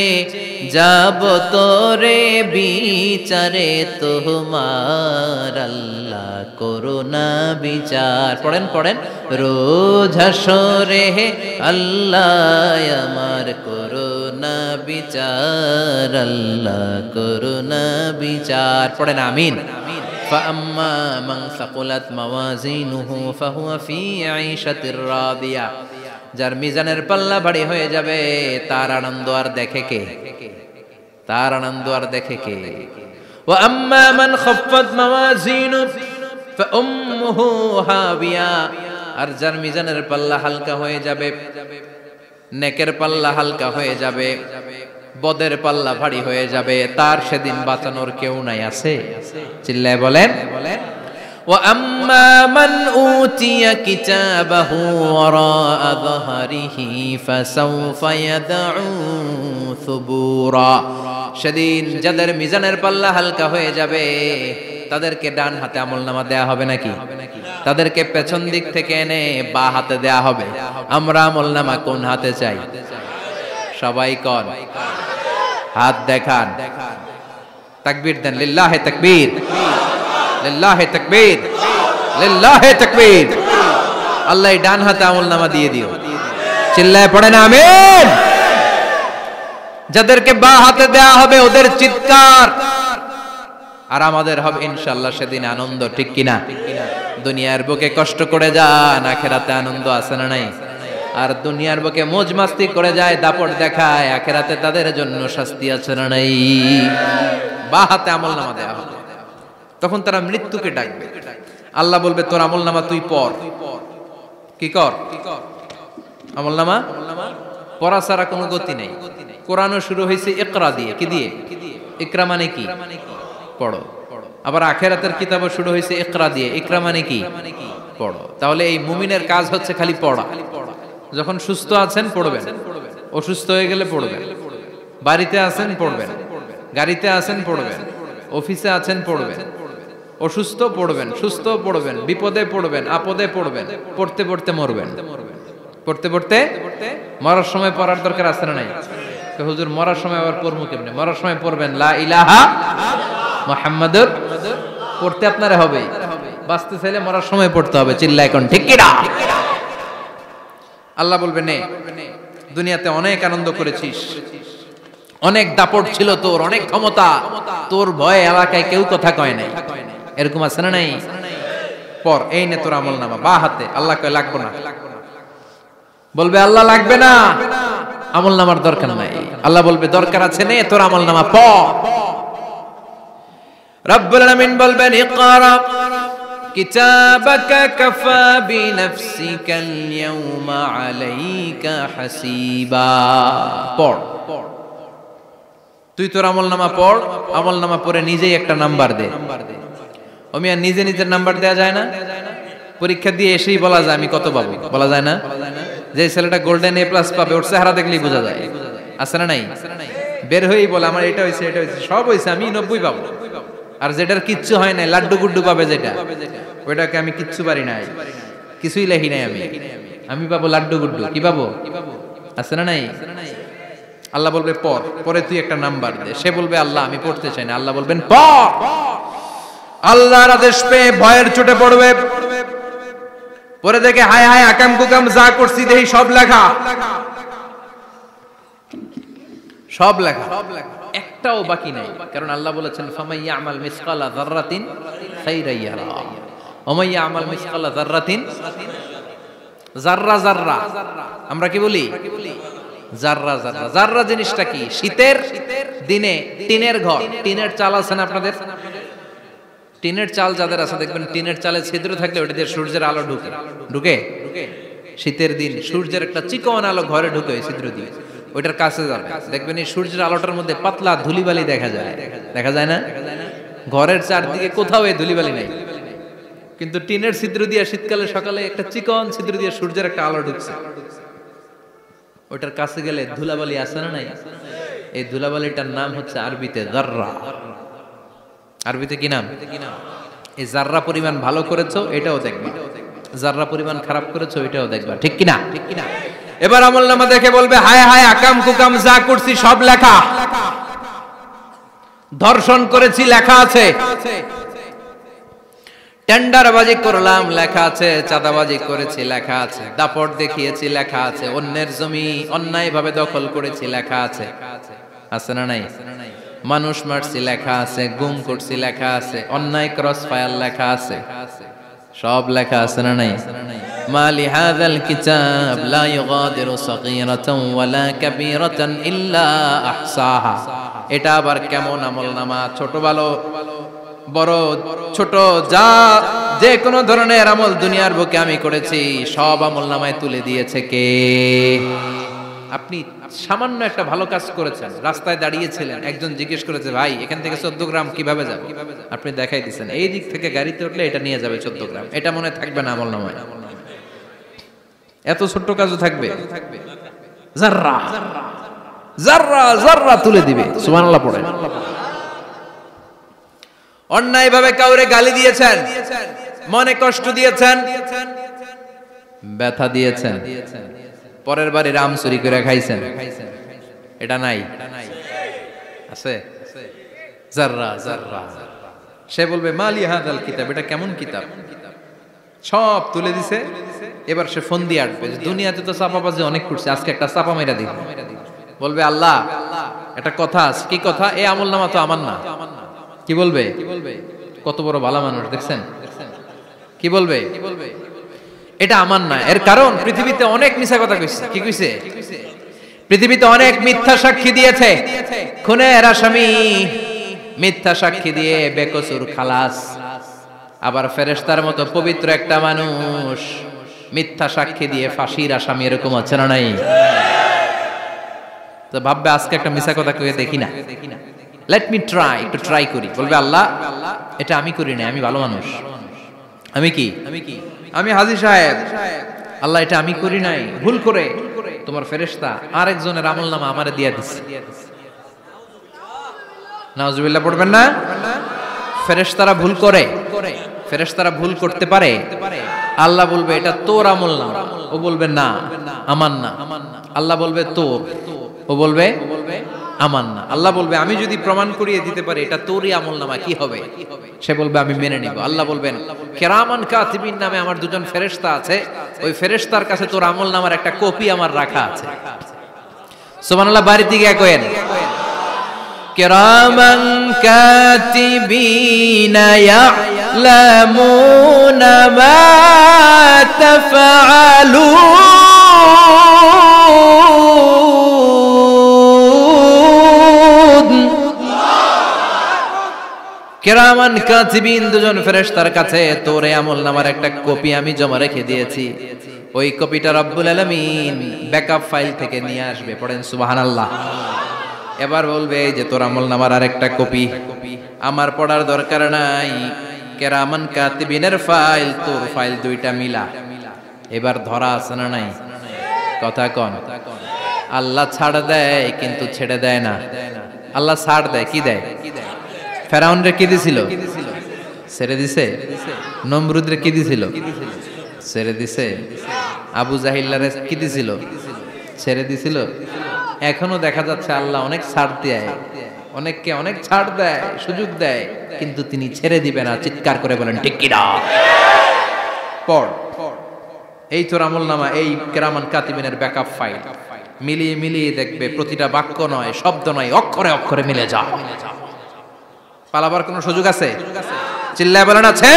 যাব তোরে বিচারে তোমার, আল্লাহ করোনা বিচার। পড়েন পড়েন, রোজ হাসরে হে আল্লাহ আমার করোনা বিচার, আল্লাহ করোনা বিচার, পড়েন আমিন। فأما من ثقلت موازينه فهو في عيشة راضية, যার মিজানের পাল্লা ভারী হয়ে যাবে তার আনন্দ আর দেখে কে? তার আনন্দ আর দেখে কে? وأما من خفت موازينه فأمه هاوية, আর যার মিজানের পাল্লা হালকা হয়ে যাবে, নেকের পাল্লা হালকা হয়ে যাবে, বদের পাল্লা ভারী হয়ে যাবে, তার সেদিন বাঁচানোর কেউ নাই। আছে? চিল্লায় বলেন। ওয়াম্মা মান উতিয়া কিতাবাহু ওয়ারাআ যাহরিহি ফাসাউফা ইয়াদউ সুবুরা, সেদিন যাদের মিজানের পাল্লা হালকা হয়ে যাবে তাদেরকে ডান হাতে আমলনামা দেয়া হবে নাকি? তাদেরকে পেছন দিক থেকে এনে বা হাতে দেয়া হবে। আমরা আমলনামা কোন হাতে চাই? সবাই কোন হাত দেখান, তাকবীর দেন, লিল্লাহে তাকবীর, লিল্লাহে তাকবীর, লিল্লাহে তাকবীর। আল্লাহ ডান হাতে আমলনামা দিয়ে দিও, চিল্লায় পড়েন আমিন। যাদেরকে বা হাতে দেয়া হবে ওদের চিৎকার আর আমাদের হবে ইনশাআল্লাহ সেদিন আনন্দ, ঠিক কিনা? দুনিয়ার বুকে কষ্ট করে যান, আখিরাতে আনন্দ আছে না নাই? আর দুনিয়ার বুকে মौज মাস্তি করে যায়, দাপট দেখায়, আখিরাতে তাদের জন্য শাস্তি আছে না নাই? বা হাতে আমলনামা দেয়া হবে, তখন তারা মৃত্যুকে ডাকবে। আল্লাহ বলবে তোর আমলনামা তুই পড়। কি কর? আমলনামা পড়া ছাড়া কোনো গতি নেই। কোরআনও শুরু হয়েছে ইকরা দিয়ে। কি দিয়ে? ইকরা মানে কি? পড়ো। আবার আখিরাতের কিতাবও শুরু হয়েছে ইকরা দিয়ে। ইকরা মানে কি? পড়ো। তাহলে এই মুমিনের কাজ হচ্ছে খালি পড়া। যখন সুস্থ আছেন পড়বেন, অসুস্থ হয়ে গেলে পড়বেন, বাড়িতে আছেন পড়বেন, গাড়িতে আছেন পড়বেন, অফিসে আছেন পড়বেন, অসুস্থ পড়বেন, সুস্থ পড়বেন, বিপদে পড়বেন, আপদে পড়বেন, পড়তে পড়তে মরবেন, পড়তে পড়তে মরার সময় পড়ার দরকার আছে না নাই? হুজুর মরার সময় আবার পড়বো কেমনে? মরার সময় পড়বেন লা ইলাহা মুহাম্মাদুর, পড়তে আপনারে হবে। বাঁচতে চাইলে মরার সময় পড়তে হবে, চিল্লা এখন ঠিক কিনা? আল্লাহ বলবে নে দুনিয়াতে অনেক আনন্দ করেছিস, অনেক দাপট ছিল তোর, অনেক ক্ষমতা, তোর ভয়ে এলাকায় কেউ কথা কয় নাই, এরকম আছে না নাই? পর এই নে তোর আমলনামা, বা হাতে। আল্লাহ কয় লাগবে না। বলবে আল্লাহ লাগবে না, আমলনামার দরকার নাই। আল্লাহ বলবে দরকার আছে, নে তোর আমলনামা পড়। রব্বুল আলামিন বলবেন ইকরা কিতাবাকা কাফা বিনাফসিকাল ইয়াউমা আলাইকা হাসিবা। পড়, তুই তোর আমলনামা পড়। আমলনামা পড়ে নিজেই একটা নাম্বার দে। ও মিয়া, নিজে নিজের নাম্বার দেয়া যায় না? পরীক্ষা দিয়ে এসেই বলা যায় আমি কত পাবো, বলা যায় না? যে ছেলেটা গোল্ডেন এ প্লাস পাবে ওর চেহারা দেখলেই বোঝা যায়, আছে না নাই? বের হয়েই বলে আমার এটা হয়েছে, এটা হয়েছে, সব হয়েছে, আমি 90 পাবো। আর যেটার কিচ্ছু হয় নাই, লাড্ডু গুড্ডু পাবে যেটা, ওইটাকে আমি কিচ্ছু পারি নাই, কিছুই লেখি নাই, আমি পাবো লাড্ডু গুড্ডু। কি পাবো? আছে না নাই? আল্লাহ বলবে পড়, পরে তুই একটা নাম্বার দে। সে বলবে আল্লাহ আমি পড়তে চাই না। আল্লাহ বলবেন পড়। আল্লাহর আদেশ পেয়ে ভয়ের চোটে পড়বে, পরে দেখে হায় হায় আকাম কুকাম যা করছি দেখি সব লেখা, সব লেখা, একটাও বাকি নাই। কারণ আল্লাহ বলেছেন ফামাই ইয়ামাল মিসকালা যাররাতিন খাইরান ইয়ারা ওয়া মান ইয়ামাল মিসকালা যাররাতিন, যাররা যাররা আমরা কি বলি? যাররা যাররা। যাররা জিনিসটা কি? শীতের দিনে টিনের ঘর, টিনের চাল আছে না আপনাদের? টিনের চাল যাদের আছে দেখবেন টিনের চালে ছিদ্র থাকলে ওটা দিয়ে সূর্যের আলো ঢুকে ঢুকে শীতের দিন সূর্যের একটা চিকন আলো ঘরে ঢুকে ওই ছিদ্র দিয়ে, ওইটার কাছে যাবে দেখবেন এই সূর্যের আলোটার মধ্যে পাতলা ধুলিবালি দেখা যায়, দেখা যায় না? ঘরের চারদিকে কোথাও এই ধুলিবালি নাই, কিন্তু টিনের ছিদ্র দিয়ে শীতকালে সকালে একটা চিকন ছিদ্র দিয়ে সূর্যের একটা আলো ঢুকছে, ওইটার কাছে গেলে ধুলাবালি আছে না নাই? এই ধুলাবালিটার নাম হচ্ছে আরবিতে যাররা। আরবিতে কি নাম? এই যাররা পরিমাণ ভালো করেছো এটাও দেখবা, যাররা পরিমাণ খারাপ করেছো এটাও দেখবা, ঠিক কিনা? ঠিক কিনা? এবার আমলনামা দেখে বলবে হায় হায় আকাম কুকাম যা করছি সব লেখা, ধর্ষণ করেছি লেখা আছে, টেন্ডারবাজি করলাম লেখা আছে, চাঁদাবাজি করেছি লেখা আছে, দাপট দেখিয়েছি লেখা আছে, অন্যের জমি অন্যায়ভাবে দখল করেছি লেখা আছে, আছে না নাই? মানুষ মারছি লেখা আছে, গুম করছি লেখা আছে, অন্যায় ক্রস ফায়ার লেখা আছে, সব লেখা আছে না নাই? মালি হাযাল কিতাব লা ইউগাদিরু সাগীরাতান ওয়ালা কাবীরাতান ইল্লা আহসাহা। এটা আবার কেমন আমলনামা? ছোট ভালো বড় ছোট যা যে কোনো ধরনের আমল দুনিয়ার বুকে আমি করেছি সব আমলনামায় তুলে দিয়েছে কে? আপনি সামান্য একটা ভালো কাজ করেছেন, রাস্তায় দাঁড়িয়েছিলেন, একজন জিজ্ঞেস করেছে ভাই এখান থেকে 14 গ্রাম কিভাবে যাবে, আপনি দেখাই দিচ্ছেন এই দিক থেকে গাড়িতে উঠলে এটা নিয়ে যাবে 14 গ্রাম, এটা মনে থাকবে না আমলনামায়? এত ছোট্ট কাজও থাকবে? যাররা যাররা যাররা তুলে দিবে। সুবহানাল্লাহ পড়ে। অন্যায় ভাবে কাউরে গালি দিয়েছেন, মনে কষ্ট দিয়েছেন, ব্যথা দিয়েছেন, পরের বাড়ি রাম চুরি করে খাইছেন, এটা নাই? আছে? যাররা যাররা। সে বলবে মালি হাযাল কিতাব, এটা কেমন কিতাব? সব তুলে দিছে। এবার সে ফোন দিয়ে আসবে, দুনিয়াতে তো চাপাবাজি অনেক করছে, আজকে একটা চাপা মেরা দিব। বলবে আল্লাহ একটা কথা আছে। কি কথা? এই আমলনামা তো আমার না। কি বলবে? কত বড় ভালো মানুষ দেখছেন? কি বলবে? এটা আমার না। এর কারণ পৃথিবীতে অনেক মিথ্যা কথা কইছে। কি কইছে? পৃথিবীতে অনেক মিথ্যা সাক্ষী দিয়েছে, খুনের আসামি মিথ্যা সাক্ষী দিয়ে বেকসুর খালাস। আবার ফেরেশতার মতো পবিত্র একটা মানুষ মিথ্যা সাক্ষী দিয়ে ফাঁসির আসামি, এরকম আছে না নাই? তো ভাববে আজকে একটা মিথ্যা কথা কইয়ে দেখি না, লেট মি ট্রাই, একটু ট্রাই করি। বলবে আল্লাহ এটা আমি করি না, আমি ভালো মানুষ, আমি কি আমি হাজী সাহেব, আল্লাহ এটা আমি করি নাই, ভুল করে তোমার ফেরেশতা আরেকজনের আমলনামা আমারে দিয়া দিছে। নাউজুবিল্লাহ পড়বেন না? ফেরেশতারা ভুল করে, ফেরেশতারা ভুল করতে পারে। আল্লাহ বলবে এটা তোর আমলনামা, ও বলবে না আমার না। আল্লাহ বলবে তোর, ও বলবে আমার না। আল্লাহ বলবে আমি যদি প্রমাণ করিয়ে দিতে পারি এটা তোরই আমলনামা, কি হবে? সে বলবে আমি মেনে নিব। আল্লাহ বলবেন কিরামান কাতিবিন নামে আমার দুজন ফেরেশতা আছে, ওই ফেরেশতার কাছে তোর আমলনামার একটা কপি আমার রাখা আছে, সুবহানাল্লাহ বাড়িতে গিয়া কইেন কিরামান কাতিবিনা ইয়ালামুনা মা তাফআলুন। কিরামান কাতিবিন দুজন ফেরেশতার কাছে তোর আমলনামার একটা কপি আমি জমা রেখে দিয়েছি, ওই কপিটা রব্বুল আলামিন ব্যাকআপ ফাইল থেকে নিয়ে আসবে। পড়েন সুবহানাল্লাহ। এবার বলবে এই যে তোর আমলনামার আরেকটা কপি আমার পড়ার দরকার নাই, কিরামান কাতিবিনের ফাইল তোর ফাইল দুইটা মিলা। এবার ধরা আছে না নাই? কথা কোন? আল্লাহ ছাড় দেয় কিন্তু ছেড়ে দেয় না। আল্লাহ ছাড় দেয়, কি দেয়? ফেরাউনরে কি দিছিল? ছেড়ে দিছে। নমরুদরে কি দিছিল? ছেড়ে দিছে। আবু জাহিল্লারে কি দিছিল? ছেড়ে দিছিল। এখনো দেখা যাচ্ছে আল্লাহ অনেক ছাড় দেয়, অনেককে অনেক ছাড় দেয়, সুযোগ দেয়, কিন্তু তিনি ছেড়ে দিবে না। চিৎকার করে বলেন ঠিক কি না? পড়, এই তোর আমলনামা, এই কিরামান কাতিবিনের ব্যাকআপ ফাইল মিলিয়ে মিলিয়ে দেখবে প্রতিটা বাক্য নয়, শব্দ নয়, অক্ষরে অক্ষরে মিলে যা। পালাবার কোনো সুযোগ আছে? চিল্লায় বলেন আছে।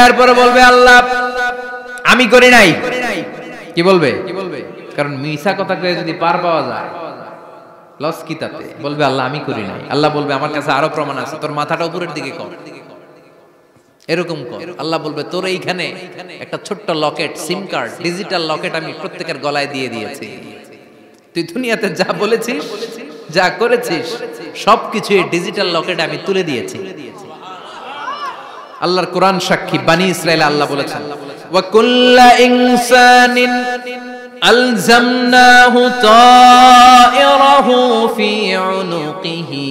এরপরে বলবে আল্লাহ আমি করি নাই। কি বলবে? কারণ মিছা কথা কয়ে যদি পার পাওয়া যায় লস কি তাতে? বলবে আল্লাহ আমি করি নাই। আল্লাহ বলবে আমার কাছে আরো প্রমাণ আছে, তোর মাথাটা উপরের দিকে কর, এরকম কর। আল্লাহ বলবে তোর এইখানে একটা ছোট্ট লকেট, সিম কার্ড, ডিজিটাল লকেট আমি প্রত্যেকের গলায় দিয়ে দিয়েছি। তুই দুনিয়াতে যা বলেছিস, যা করেছিস, সবকিছু এই ডিজিটাল লকেটে আমি তুলে দিয়েছি। আল্লাহর কোরআন সাক্ষী, বানি ইসরাইল আল্লাহ বলেছেন ওয়া কুল্লা ইনসানিন আলজামনাহু তায়রাহু ফি উনুকিহি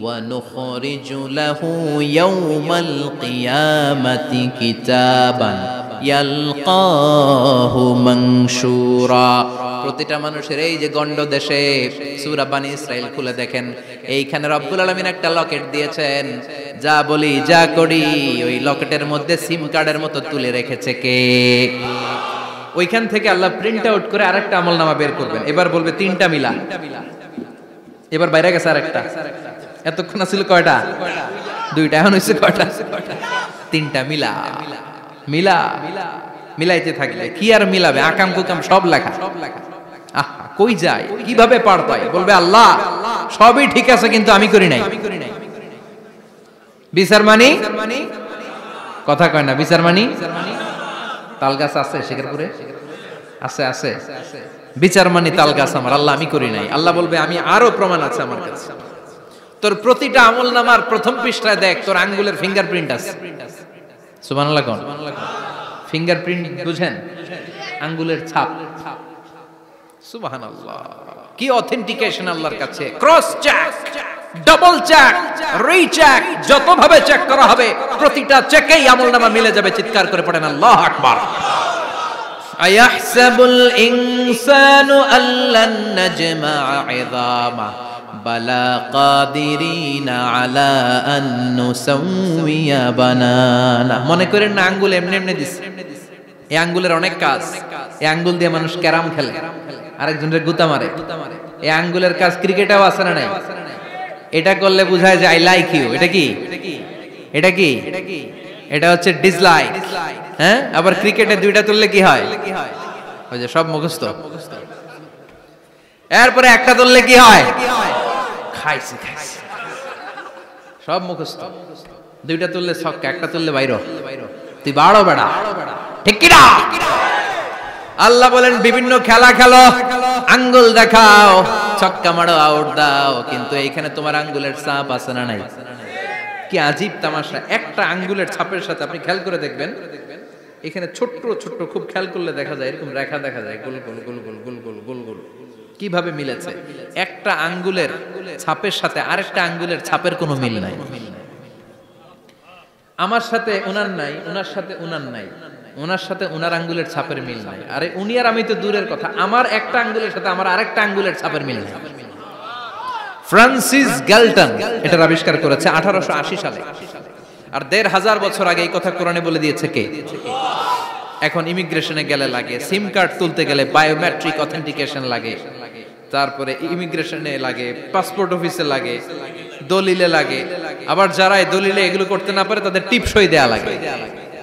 ওয়া নুখরিজু লাহু ইয়াওমাল কিয়ামাতি কিতাবান ইয়ালকাহু মানশুরা। প্রতিটা মানুষের এই যে গন্ড দেশে সূরা বানি ইসরাইল খুলে দেখেন, এইখানে রব্বুল আলামিন একটা লকেট দিয়েছেন। যা বলি যা করি ওই লকেটের মধ্যে সিম কার্ডের মতো তুলে রেখেছে কে? ওইখান থেকে আল্লাহ প্রিন্ট আউট করে আরেকটা আমলনামা বের করবেন। এবার বলবে তিনটা মিলা। এবার বাইরে গেছে আরেকটা। এতক্ষণ ছিল কয়টা? দুইটা। এখন হইছে কয়টা? তিনটা মিলা। মিলা মিলাইতে থাকলে কি আর মিলাবে? আকাম কুকাম সব লেখা। কই যায়, কিভাবে পার পায়? বলবে আল্লাহ সবই ঠিক আছে কিন্তু আমি করি নাই। বিচার মানি কথা কয় না। বিচার মানি তাল গাছ আছে শেখরপুরে? আছে আছে। বিচার মানি তাল গাছ আমার। আল্লাহ আমি করি নাই। আল্লাহ বলবে আমি আরো প্রমাণ আছে আমার কাছে। তোর প্রতিটা আমলনামার প্রথম পৃষ্ঠায় দেখ তোর আঙ্গুলের ফিঙ্গারপ্রিন্ট আছে। সুবহানাল্লাহ কোন? ফিঙ্গারপ্রিন্ট বুঝেন? আঙ্গুলের ছাপ। সুবহানাল্লাহ, কি অথেন্টিকেশন আল্লাহর কাছে। Cross check, double check, recheck, যতভাবে চেক করা হবে প্রতিটা চেকেই আমলনামা মিলে যাবে। চিৎকার করে পড়েন আল্লাহু আকবার। আয়াহসাবুল ইনসানু আল্লান নাজমা'a 'ইযামা বালা কাদিরিনা আলা আন নুসাউইয়া বানানা। মনে করেন না আঙ্গুল এমনি এমনি দিছে। এই আঙ্গুলের অনেক কাজ। এই আঙ্গুল দিয়ে মানুষ ক্যারাম খেলে, আরেকজনের গুতা মারে। এই আঙ্গুলের কাজ ক্রিকেটেও আছে না নাই? এটা করলে বোঝায় যে আই লাইক ইউ। এটা কি? এটা কি? এটা হচ্ছে ডিসলাইক। হ্যাঁ, আবার ক্রিকেটে দুইটা তুললে কি হয়? ওই যে সব মুখস্থ। এরপরে একটা তুললে কি হয়? খাইছে খাইছে, সব মুখস্থ। দুইটা তুললে ছক্কা, একটা তুললে বাইরো। তুই বাড়ো বেড়া, ঠিক কি না? আল্লাহ বলেন বিভিন্ন খেলা খেলো, আঙ্গুল দেখাও, ছক্কা মারো, আউট দাও, কিন্তু এইখানে তোমার আঙ্গুলের ছাপ আছে না নাই? কি আজীব তামাশা। একটা আঙ্গুলের ছাপের সাথে আপনি খেয়াল করে দেখবেন, এখানে ছোট্ট ছোট্ট, খুব খেয়াল করলে দেখা যায় এরকম রেখা দেখা যায়, গোল গোল গোল গোল গোল গোল গোল গোল। কিভাবে মিলেছে? একটা আঙ্গুলের ছাপের সাথে আরেকটা আঙ্গুলের ছাপের কোনো মিল নাই। আমার সাথে ওনার নাই, ওনার সাথে ওনার নাই, ওনার সাথে ওনার আঙ্গুলের ছাপের মিল নাই। আরে উনি আর আমি তো দূরের কথা, আমার একটা আঙ্গুলের সাথে আমার আরেকটা আঙ্গুলের ছাপের মিল নাই। ফ্রান্সিস গ্যালটন এটার আবিষ্কার করেছে 1880 সালে। আর 1500 বছর আগে এই কথা কোরআনে বলে দিয়েছে কে? এখন ইমিগ্রেশনে গেলে লাগে, সিম কার্ড তুলতে গেলে বায়োমেট্রিক অথেন্টিকেশন লাগে, তারপরে ইমিগ্রেশনে লাগে, পাসপোর্ট অফিসে লাগে, দলিলে লাগে, আবার যারা এই দলিলে এগুলো করতে না পারে তাদের টিপ সই দেয়া লাগে,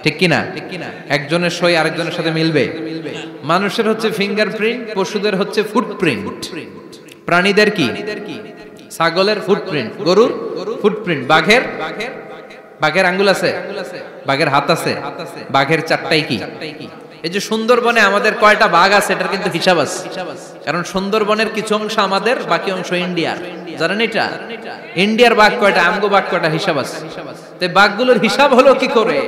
ঠিক কিনা? একজনের সই আরেকজনের সাথে মিলবে? মানুষের হচ্ছে ফিঙ্গারপ্রিন্ট, পশুদের হচ্ছে ফুটপ্রিন্ট, প্রাণীদের কি? ছাগলের ফুটপ্রিন্ট, গরুর ফুটপ্রিন্ট, বাঘের আঙ্গুল আছে, বাঘের হাত আছে, বাঘের চারটাই কি? এই যে সুন্দরবনে আমাদের কয়টা বাঘ আছে এটার কিন্তু হিসাব আছে, কারণ সুন্দরবনের কিছু অংশ আমাদের, বাকি অংশ ইন্ডিয়ার। জানেন এটা? ইন্ডিয়ার বাঘ কয়টা, আমগো বাঘ কয়টা, হিসাব আছে। তো বাঘগুলোর হিসাব হলো কি করে?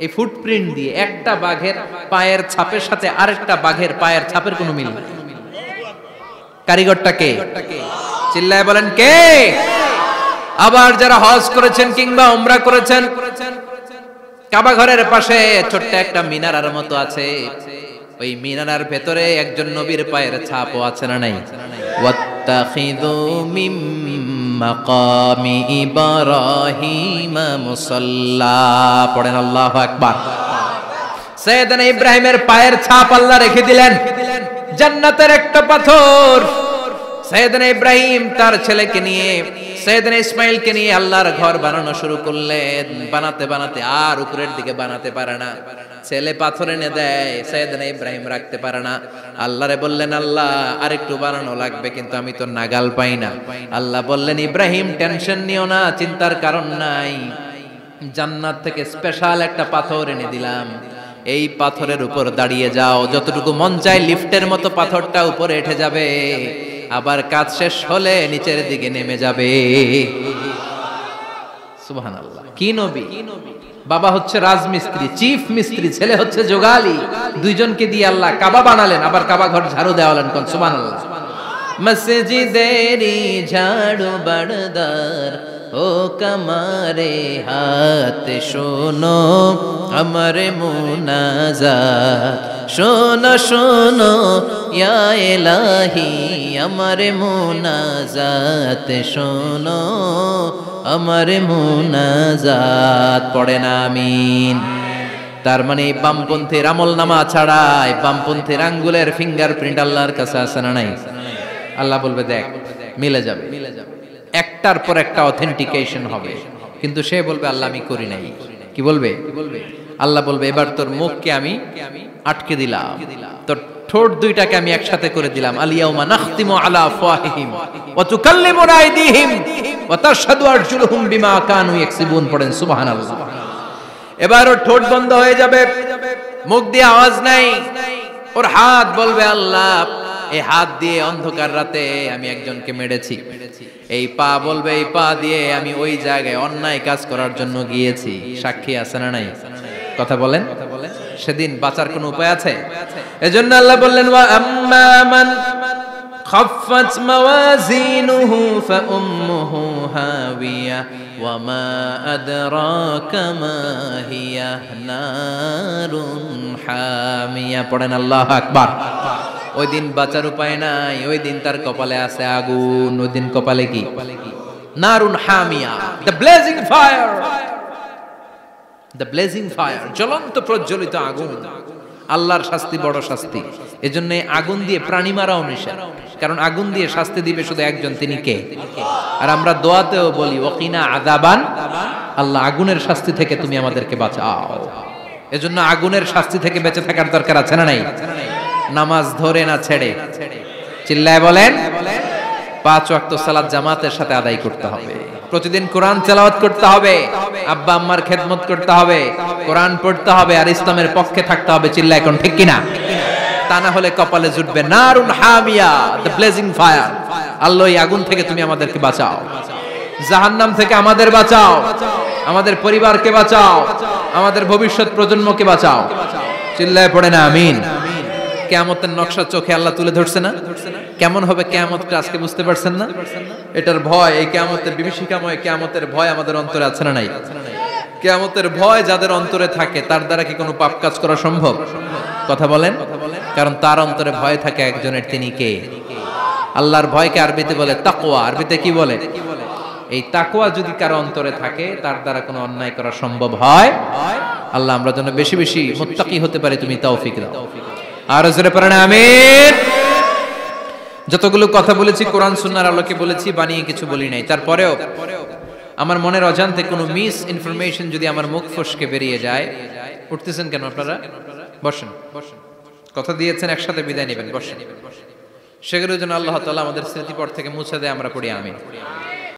এই ফুটপ্রিন্ট দিয়ে। একটা বাঘের পায়ের ছাপের সাথে আরেকটা বাঘের পায়ের ছাপের কোনো মিল নেই। কারিগরটা কে? চিল্লায় বলেন কে? আবার যারা হজ করেছেন কিংবা উমরা করেছেন, কাবা ঘরের পাশে ছোট্ট একটা মিনারার মতো আছে, ওই মিনারার ভেতরে একজন নবীর পায়ের ছাপও আছে না নাই? ওয়াত্তাখিযু মিম মাকামি ইব্রাহিম মুসাল্লা, পড়েন আল্লাহু আকবার। সাইয়েদনা ইব্রাহিমের পায়ের ছাপ আল্লাহ রেখে দিলেন জান্নাতের একটা পাথর। সাইয়েদনা ইব্রাহিম তার ছেলেকে নিয়ে, সাইয়েদনা ইসমাইলকে নিয়ে আল্লাহর ঘর বানানো শুরু করলেন। বানাতে বানাতে আর উপরের দিকে বানাতে পারে না, ছেলে পাথর এনে দেয়, সাইয়েদনা ইব্রাহিম রাখতে পারে না। আল্লাহরে বললেন, আল্লাহ আরেকটু বানানো লাগবে, কিন্তু আমি তো নাগাল পাই না। আল্লাহ বললেন, ইব্রাহিম টেনশন নিও না, চিন্তার কারণ নাই, জান্নাত থেকে স্পেশাল একটা পাথর এনে দিলাম, এই পাথরের উপর দাঁড়িয়ে যাও, যতটুকু মন চায় লিফটের মতো পাথরটা উপরে উঠে যাবে, আবার কাজ শেষ হলে নিচের দিকে নেমে যাবে। সুবহানাল্লাহ। কি নবী! বাবা হচ্ছে রাজমিস্ত্রি, চিফ মিস্ত্রি, ছেলে হচ্ছে যোগালী, দুইজনকে দিয়ে আল্লাহ কাবা বানালেন, আবার কাবা ঘর ঝাড়ু দেওয়ালেন। কোন সুবহানাল্লাহ। মসজিদেরি ঝাড়ু বারদার ও কমারে হাত, শোনো আমার মুনাজাত, শোনো শোনো ইয়া ইলাহি আমার মুনাজাত, শোনো আমার মুনাজাত, পড়েন আমিন। তার মানে বামপন্থীর আমল নামা ছাড়াই বামপন্থীর আঙ্গুলের ফিঙ্গারপ্রিন্ট আল্লাহর কাছে আছে না নাই? আল্লাহ বলবে দেখ মিলে যাবে, একটার পর একটা অথেন্টিকেশন হবে, কিন্তু সে বলবে আল্লাহ আমি করি নাই। কি বলবে? আল্লাহ বলবে এবার তোর মুখকে আমি আটকে দিলাম, তোর ঠোঁট দুইটাকে আমি একসাথে করে দিলাম। আলিয়াউমা নাখতিমু আলা আফওয়াহিহিম ওয়া তুকাল্লিমুনা আইদিহিম ওয়া তাশহাদু আরজুলুহুম বিমা কানু ইয়াকসিবুন, পড়েন সুবহানাল্লাহ। এবার ওর ঠোঁট বন্ধ হয়ে যাবে, মুখ দিয়ে আওয়াজ নাই, ওর হাত বলবে আল্লাহ এই হাত দিয়ে অন্ধকার রাতে আমি একজনকে মেরেছি, এই পা বলবে এই পা দিয়ে আমি ওই জায়গায় অন্যায় কাজ করার জন্য গিয়েছি। সাক্ষী আছে না নাই? কথা বলেন। সেদিন বাঁচার কোনো উপায় আছে? এজন্য আল্লাহ বললেন, ওয়া আম্মা মান খাফফাত মাওয়াজিনুহু ফাউম্মুহু হাবিয়া ওয়া মা আদরাকা মা হিয়া নারুন হামিয়া, পড়েন আল্লাহু আকবার। ওই দিন বাঁচার উপায় নাই, ওই দিন তার কপালে আছে আগুন। ওই দিন কপালে কি? নারুন হামিয়া, the blazing fire, the blazing fire, জ্বলন্ত প্রজ্বলিত আগুন। আল্লাহর শাস্তি বড় শাস্তি, এজন্য আগুন দিয়ে প্রাণী মারাও নিষেধ, কারণ আগুন দিয়ে শাস্তি দিবে শুধু একজন, তিনি কে? আর আমরা দোয়াতেও বলি ওয়াকিনা আযাবান, আল্লাহ আগুনের শাস্তি থেকে তুমি আমাদেরকে বাঁচাও। এজন্য আগুনের শাস্তি থেকে বেঁচে থাকার দরকার আছে না নাই? নামাজ ধরে না ছেড়ে, চিল্লায় বলেন, 5 ওয়াক্ত সালাত জামাতের সাথে আদায় করতে হবে, প্রতিদিন কোরআন তেলাওয়াত করতে হবে, আব্বা আম্মার খেদমত করতে হবে, কোরআন পড়তে হবে, আর ইসলামের পক্ষে থাকতে হবে। চিল্লায় কোন ঠিক কিনা? তা না হলে কপালে জুটবে নারুন হামিয়া, দ্য ব্লেজিং ফায়ার। আল্লাহ এই আগুন থেকে তুমি আমাদেরকে বাঁচাও, জাহান্নাম থেকে আমাদের বাঁচাও, আমাদের পরিবারকে বাঁচাও, আমাদের ভবিষ্যৎ প্রজন্মকে বাঁচাও। চিল্লায় পড়ে না আমিন। কিয়ামতের নকশা চোখে আল্লাহ তুলে ধরছে না? কেমন হবে কিয়ামতটা আজকে বুঝতে পারছেন না? এটার ভয়, এই কিয়ামতের বিভীষিকাময় কিয়ামতের ভয় আমাদের অন্তরে আছে না নাই? কিয়ামতের ভয় যাদের অন্তরে থাকে তার দ্বারা কি কোনো পাপ কাজ করা সম্ভব? কথা বলেন। কারণ তার অন্তরে ভয় থাকে একজনের, তিনি কে? আল্লাহর ভয়কে আরবিতে বলে তাকওয়া। আরবিতে কি বলে? এই তাকওয়া যদি কারো অন্তরে থাকে তার দ্বারা কোনো অন্যায় করা সম্ভব হয়। আল্লাহ আমরা যেন বেশি বেশি মুত্তাকি হতে পারি, তুমি তৌফিক দাও। আর জোরে পড়েন আমিন। যতগুলো কথা বলেছি কোরআন সুন্নাহর আলোকে বলেছি, বানিয়ে কিছু বলি নাই। তারপরেও আমার মনের অজান্তে কোনো মিস ইনফরমেশন যদি আমার মুখ ফসকে বেরিয়ে যায়, উঠতেছেন কেন আপনারা? বসেন, কথা দিয়েছেন একসাথে বিদায় নেবেন, বসেন। সেগুলোর জন্য আল্লাহ তাআলা আমাদের স্মৃতিপট থেকে মুছে দেয়, আমরা পড়ি আমিন।